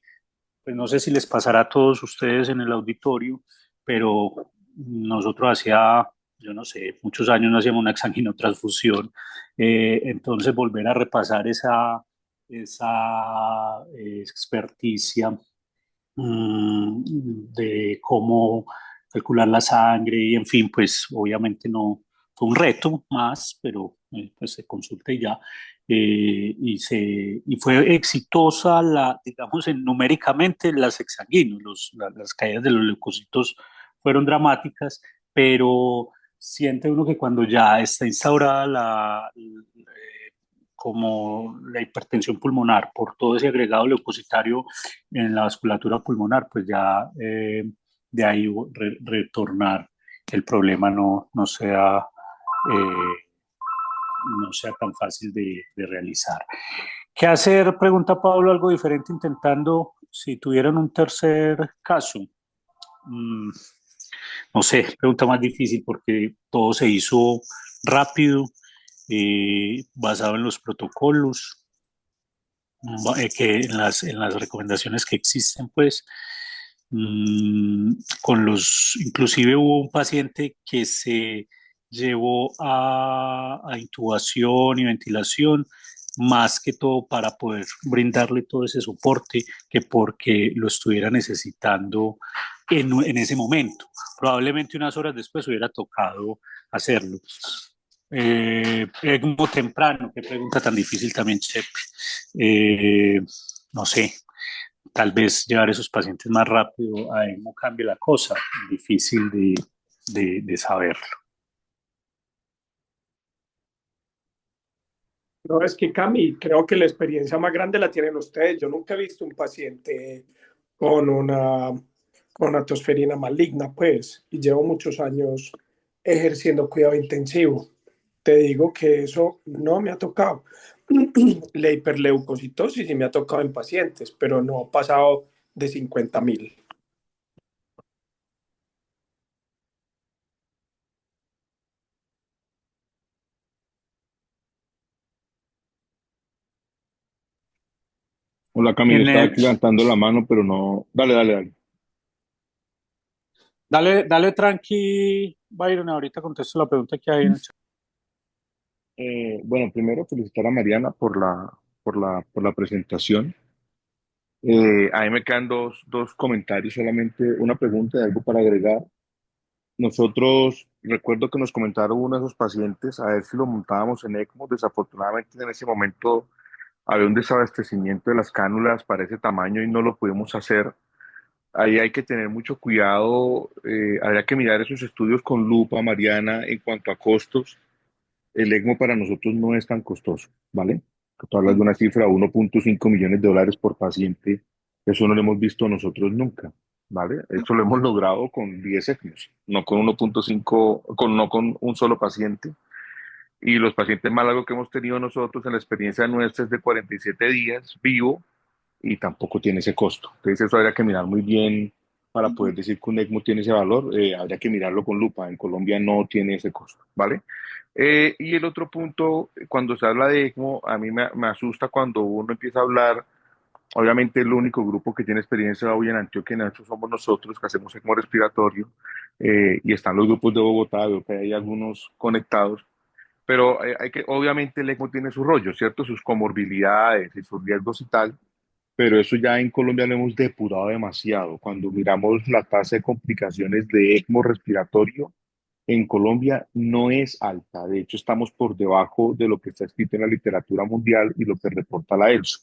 pues no sé si les pasará a todos ustedes en el auditorio, pero nosotros hacía, yo no sé, muchos años no hacíamos una exanginotransfusión, entonces volver a repasar esa experticia de cómo calcular la sangre y en fin, pues obviamente no fue un reto más, pero pues se consulta y ya. Y fue exitosa digamos, numéricamente las exsanguíneos, las caídas de los leucocitos fueron dramáticas, pero siente uno que cuando ya está instaurada como la hipertensión pulmonar por todo ese agregado leucocitario en la vasculatura pulmonar, pues ya de ahí retornar que el problema no sea tan fácil de realizar. ¿Qué hacer? Pregunta Pablo, algo diferente intentando si tuvieran un tercer caso. Mm, no sé, pregunta más difícil porque todo se hizo rápido, basado en los protocolos, que en las recomendaciones que existen, pues, inclusive hubo un paciente que se llevó a intubación y ventilación, más que todo para poder brindarle todo ese soporte que porque lo estuviera necesitando en ese momento. Probablemente unas horas después hubiera tocado hacerlo. ECMO temprano, qué pregunta tan difícil también, Chepe. No sé, tal vez llevar esos pacientes más rápido a ECMO cambie la cosa, difícil de saberlo. No, es que Cami, creo que la experiencia más grande la tienen ustedes. Yo nunca he visto un paciente con una tosferina maligna, pues, y llevo muchos años ejerciendo cuidado intensivo. Te digo que eso no me ha tocado. La hiperleucocitosis sí me ha tocado en pacientes, pero no ha pasado de 50.000. Hola Camilo, En estaba el- aquí levantando la mano, pero no. Dale, dale, dale. dale tranqui, Byron, ahorita contesto la pregunta que hay en el chat. Bueno, primero felicitar a Mariana por la presentación. A mí me quedan dos comentarios, solamente una pregunta y algo para agregar. Nosotros, recuerdo que nos comentaron uno de esos pacientes, a ver si lo montábamos en ECMO. Desafortunadamente en ese momento había un desabastecimiento de las cánulas para ese tamaño y no lo pudimos hacer. Ahí hay que tener mucho cuidado, habría que mirar esos estudios con lupa, Mariana, en cuanto a costos. El ECMO para nosotros no es tan costoso, ¿vale? Tú hablas de una cifra de 1.5 millones de dólares por paciente, eso no lo hemos visto nosotros nunca, ¿vale? Eso lo hemos logrado con 10 ECMOs, no con 1.5, no con un solo paciente. Y los pacientes más largos que hemos tenido nosotros en la experiencia nuestra es de 47 días vivo y tampoco tiene ese costo. Entonces eso habría que mirar muy bien para poder decir que un ECMO tiene ese valor, habría que mirarlo con lupa. En Colombia no tiene ese costo, ¿vale? Y el otro punto, cuando se habla de ECMO, a mí me asusta cuando uno empieza a hablar. Obviamente el único grupo que tiene experiencia hoy en Antioquia en esto somos nosotros que hacemos ECMO respiratorio, y están los grupos de Bogotá, veo que hay algunos conectados, pero hay que, obviamente el ECMO tiene su rollo, ¿cierto? Sus comorbilidades y sus riesgos y tal, pero eso ya en Colombia lo hemos depurado demasiado. Cuando miramos la tasa de complicaciones de ECMO respiratorio, en Colombia no es alta. De hecho, estamos por debajo de lo que está escrito en la literatura mundial y lo que reporta la ELSO.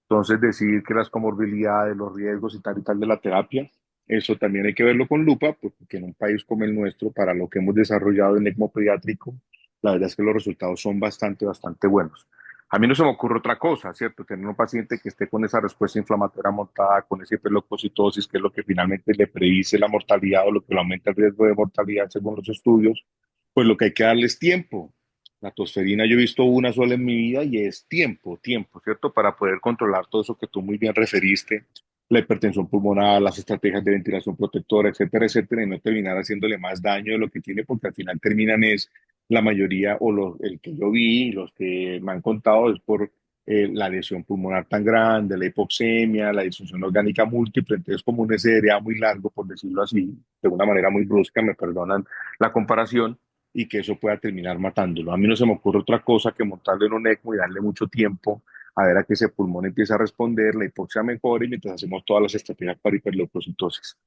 Entonces, decir que las comorbilidades, los riesgos y tal de la terapia, eso también hay que verlo con lupa, porque en un país como el nuestro, para lo que hemos desarrollado en ECMO pediátrico, la verdad es que los resultados son bastante buenos. A mí no se me ocurre otra cosa, ¿cierto? Tener un paciente que esté con esa respuesta inflamatoria montada, con ese hiperleucocitosis, que es lo que finalmente le predice la mortalidad o lo que le aumenta el riesgo de mortalidad según los estudios, pues lo que hay que darles tiempo. La tosferina yo he visto una sola en mi vida y es tiempo, ¿cierto? Para poder controlar todo eso que tú muy bien referiste, la hipertensión pulmonar, las estrategias de ventilación protectora, etcétera, y no terminar haciéndole más daño de lo que tiene, porque al final terminan es la mayoría, o el que yo vi, y los que me han contado, es por la lesión pulmonar tan grande, la hipoxemia, la disfunción orgánica múltiple, entonces como un SDRA muy largo, por decirlo así, de una manera muy brusca, me perdonan la comparación, y que eso pueda terminar matándolo. A mí no se me ocurre otra cosa que montarle en un ECMO y darle mucho tiempo a ver a que ese pulmón empiece a responder, la hipoxia mejore mientras hacemos todas las estrategias para hiperleucocitosis.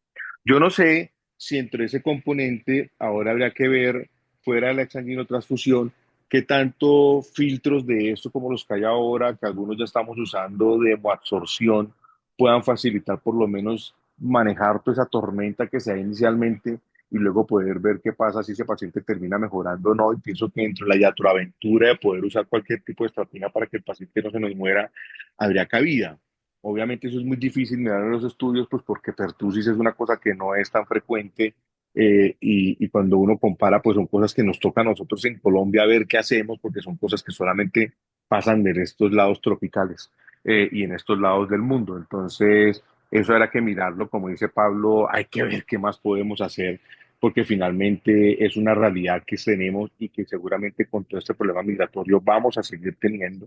Yo no sé si entre ese componente ahora habría que ver, fuera de la exsanguinotransfusión, qué tanto filtros de esto como los que hay ahora, que algunos ya estamos usando de hemoabsorción, puedan facilitar por lo menos manejar toda esa tormenta que se da inicialmente y luego poder ver qué pasa si ese paciente termina mejorando o no. Y pienso que dentro de la yatoaventura de poder usar cualquier tipo de estrategia para que el paciente no se nos muera, habría cabida. Obviamente eso es muy difícil mirar en los estudios, pues porque pertusis es una cosa que no es tan frecuente, y cuando uno compara, pues son cosas que nos toca a nosotros en Colombia ver qué hacemos, porque son cosas que solamente pasan en estos lados tropicales, y en estos lados del mundo. Entonces, eso era que mirarlo, como dice Pablo, hay que ver qué más podemos hacer, porque finalmente es una realidad que tenemos y que seguramente con todo este problema migratorio vamos a seguir teniendo.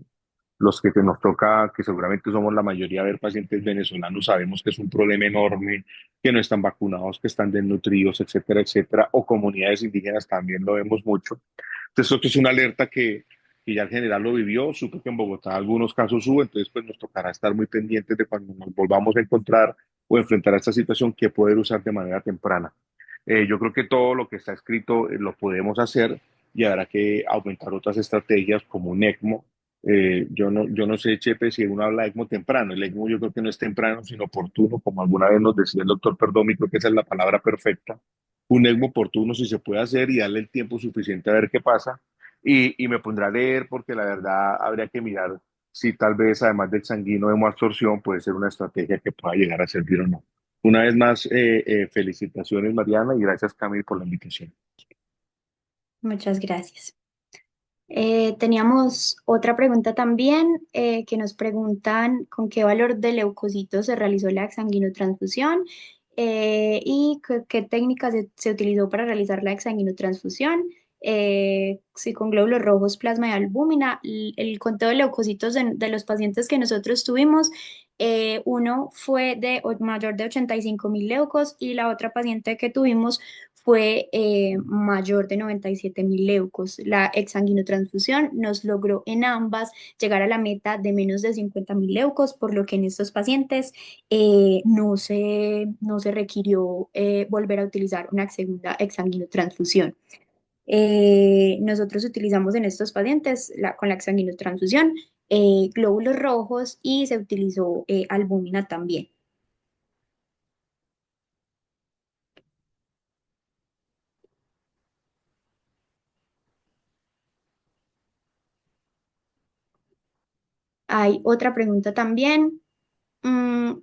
Los que nos toca, que seguramente somos la mayoría, ver pacientes venezolanos, sabemos que es un problema enorme, que no están vacunados, que están desnutridos, etcétera, o comunidades indígenas también lo vemos mucho. Entonces, esto es una alerta que ya el general lo vivió, supo que en Bogotá algunos casos hubo, entonces pues nos tocará estar muy pendientes de cuando nos volvamos a encontrar o enfrentar a esta situación, que poder usar de manera temprana. Yo creo que todo lo que está escrito lo podemos hacer y habrá que aumentar otras estrategias como un ECMO. Yo no sé, Chepe, si uno habla de ECMO temprano. El ECMO yo creo que no es temprano, sino oportuno, como alguna vez nos decía el doctor Perdomi, creo que esa es la palabra perfecta. Un ECMO oportuno si se puede hacer y darle el tiempo suficiente a ver qué pasa. Y me pondré a leer porque la verdad habría que mirar si tal vez además del sanguino de hemoabsorción puede ser una estrategia que pueda llegar a servir o no. Una vez más, felicitaciones Mariana y gracias Camille por la invitación. Muchas gracias. Teníamos otra pregunta también, que nos preguntan con qué valor de leucocitos se realizó la exsanguinotransfusión, y qué técnica se utilizó para realizar la exsanguinotransfusión, si con glóbulos rojos, plasma y albúmina. El conteo de leucocitos de los pacientes que nosotros tuvimos, uno fue de mayor de 85.000 leucos y la otra paciente que tuvimos fue mayor de 97.000 leucos. La exsanguinotransfusión nos logró en ambas llegar a la meta de menos de 50.000 leucos, por lo que en estos pacientes no se requirió volver a utilizar una segunda exsanguinotransfusión. Nosotros utilizamos en estos pacientes con la exsanguinotransfusión glóbulos rojos y se utilizó albúmina también. Hay otra pregunta también,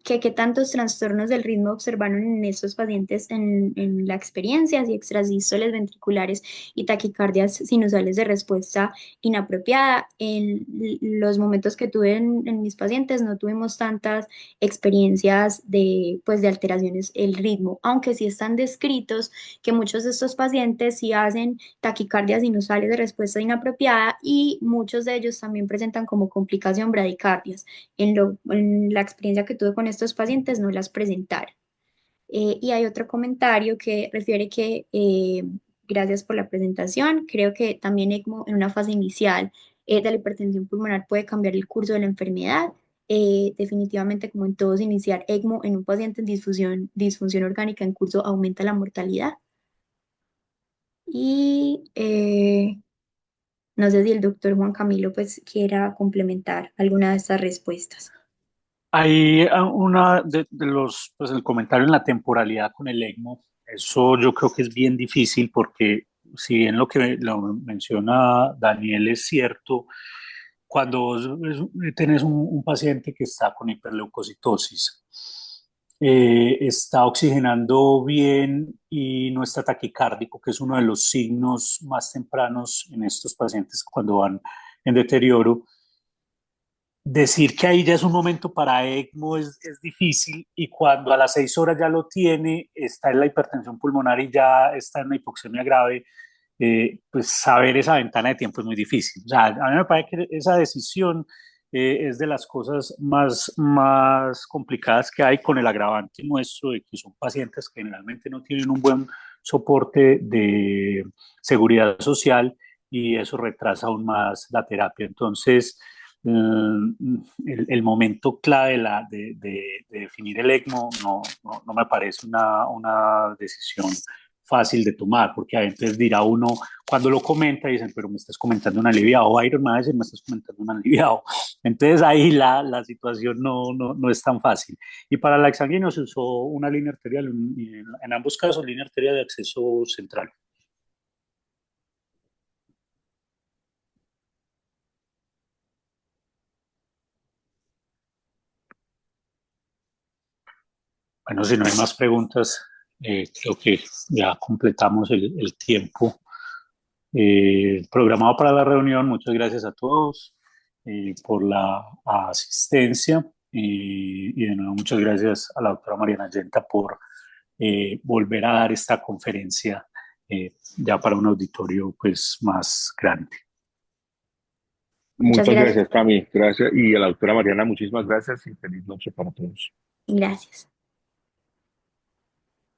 que qué tantos trastornos del ritmo observaron en estos pacientes en la experiencia, si extrasístoles ventriculares y taquicardias sinusales de respuesta inapropiada. En los momentos que tuve en mis pacientes no tuvimos tantas experiencias pues, de alteraciones el ritmo, aunque sí están descritos que muchos de estos pacientes sí hacen taquicardias sinusales de respuesta inapropiada y muchos de ellos también presentan como complicación bradicardias. En la experiencia que tuve con estos pacientes no las presentaron. Y hay otro comentario que refiere que gracias por la presentación. Creo que también ECMO en una fase inicial de la hipertensión pulmonar puede cambiar el curso de la enfermedad. Definitivamente, como en todos, iniciar ECMO en un paciente en disfunción orgánica en curso aumenta la mortalidad. Y no sé si el doctor Juan Camilo pues quiera complementar alguna de estas respuestas. Hay una de los, pues el comentario en la temporalidad con el ECMO, eso yo creo que es bien difícil porque si bien lo que lo menciona Daniel es cierto, cuando tenés un paciente que está con hiperleucocitosis, está oxigenando bien y no está taquicárdico, que es uno de los signos más tempranos en estos pacientes cuando van en deterioro. Decir que ahí ya es un momento para ECMO es difícil y cuando a las 6 horas ya lo tiene, está en la hipertensión pulmonar y ya está en una hipoxemia grave, pues saber esa ventana de tiempo es muy difícil. O sea, a mí me parece que esa decisión es de las cosas más complicadas que hay con el agravante nuestro de que son pacientes que generalmente no tienen un buen soporte de seguridad social y eso retrasa aún más la terapia. Entonces, el momento clave de definir el ECMO no me parece una decisión fácil de tomar, porque a veces dirá uno, cuando lo comenta, dicen, pero me estás comentando un aliviado, o Iron me va a decir, me estás comentando un aliviado. Entonces ahí la situación no es tan fácil. Y para la exsanguíneo se usó una línea arterial, en ambos casos, línea arterial de acceso central. Bueno, si no hay más preguntas, creo que ya completamos el tiempo programado para la reunión. Muchas gracias a todos por la asistencia y de nuevo muchas gracias a la doctora Mariana Yenta por volver a dar esta conferencia ya para un auditorio pues más grande. Muchas Muchas gracias. gracias, Cami. Gracias. Y a la doctora Mariana, muchísimas gracias y feliz noche para todos. Gracias.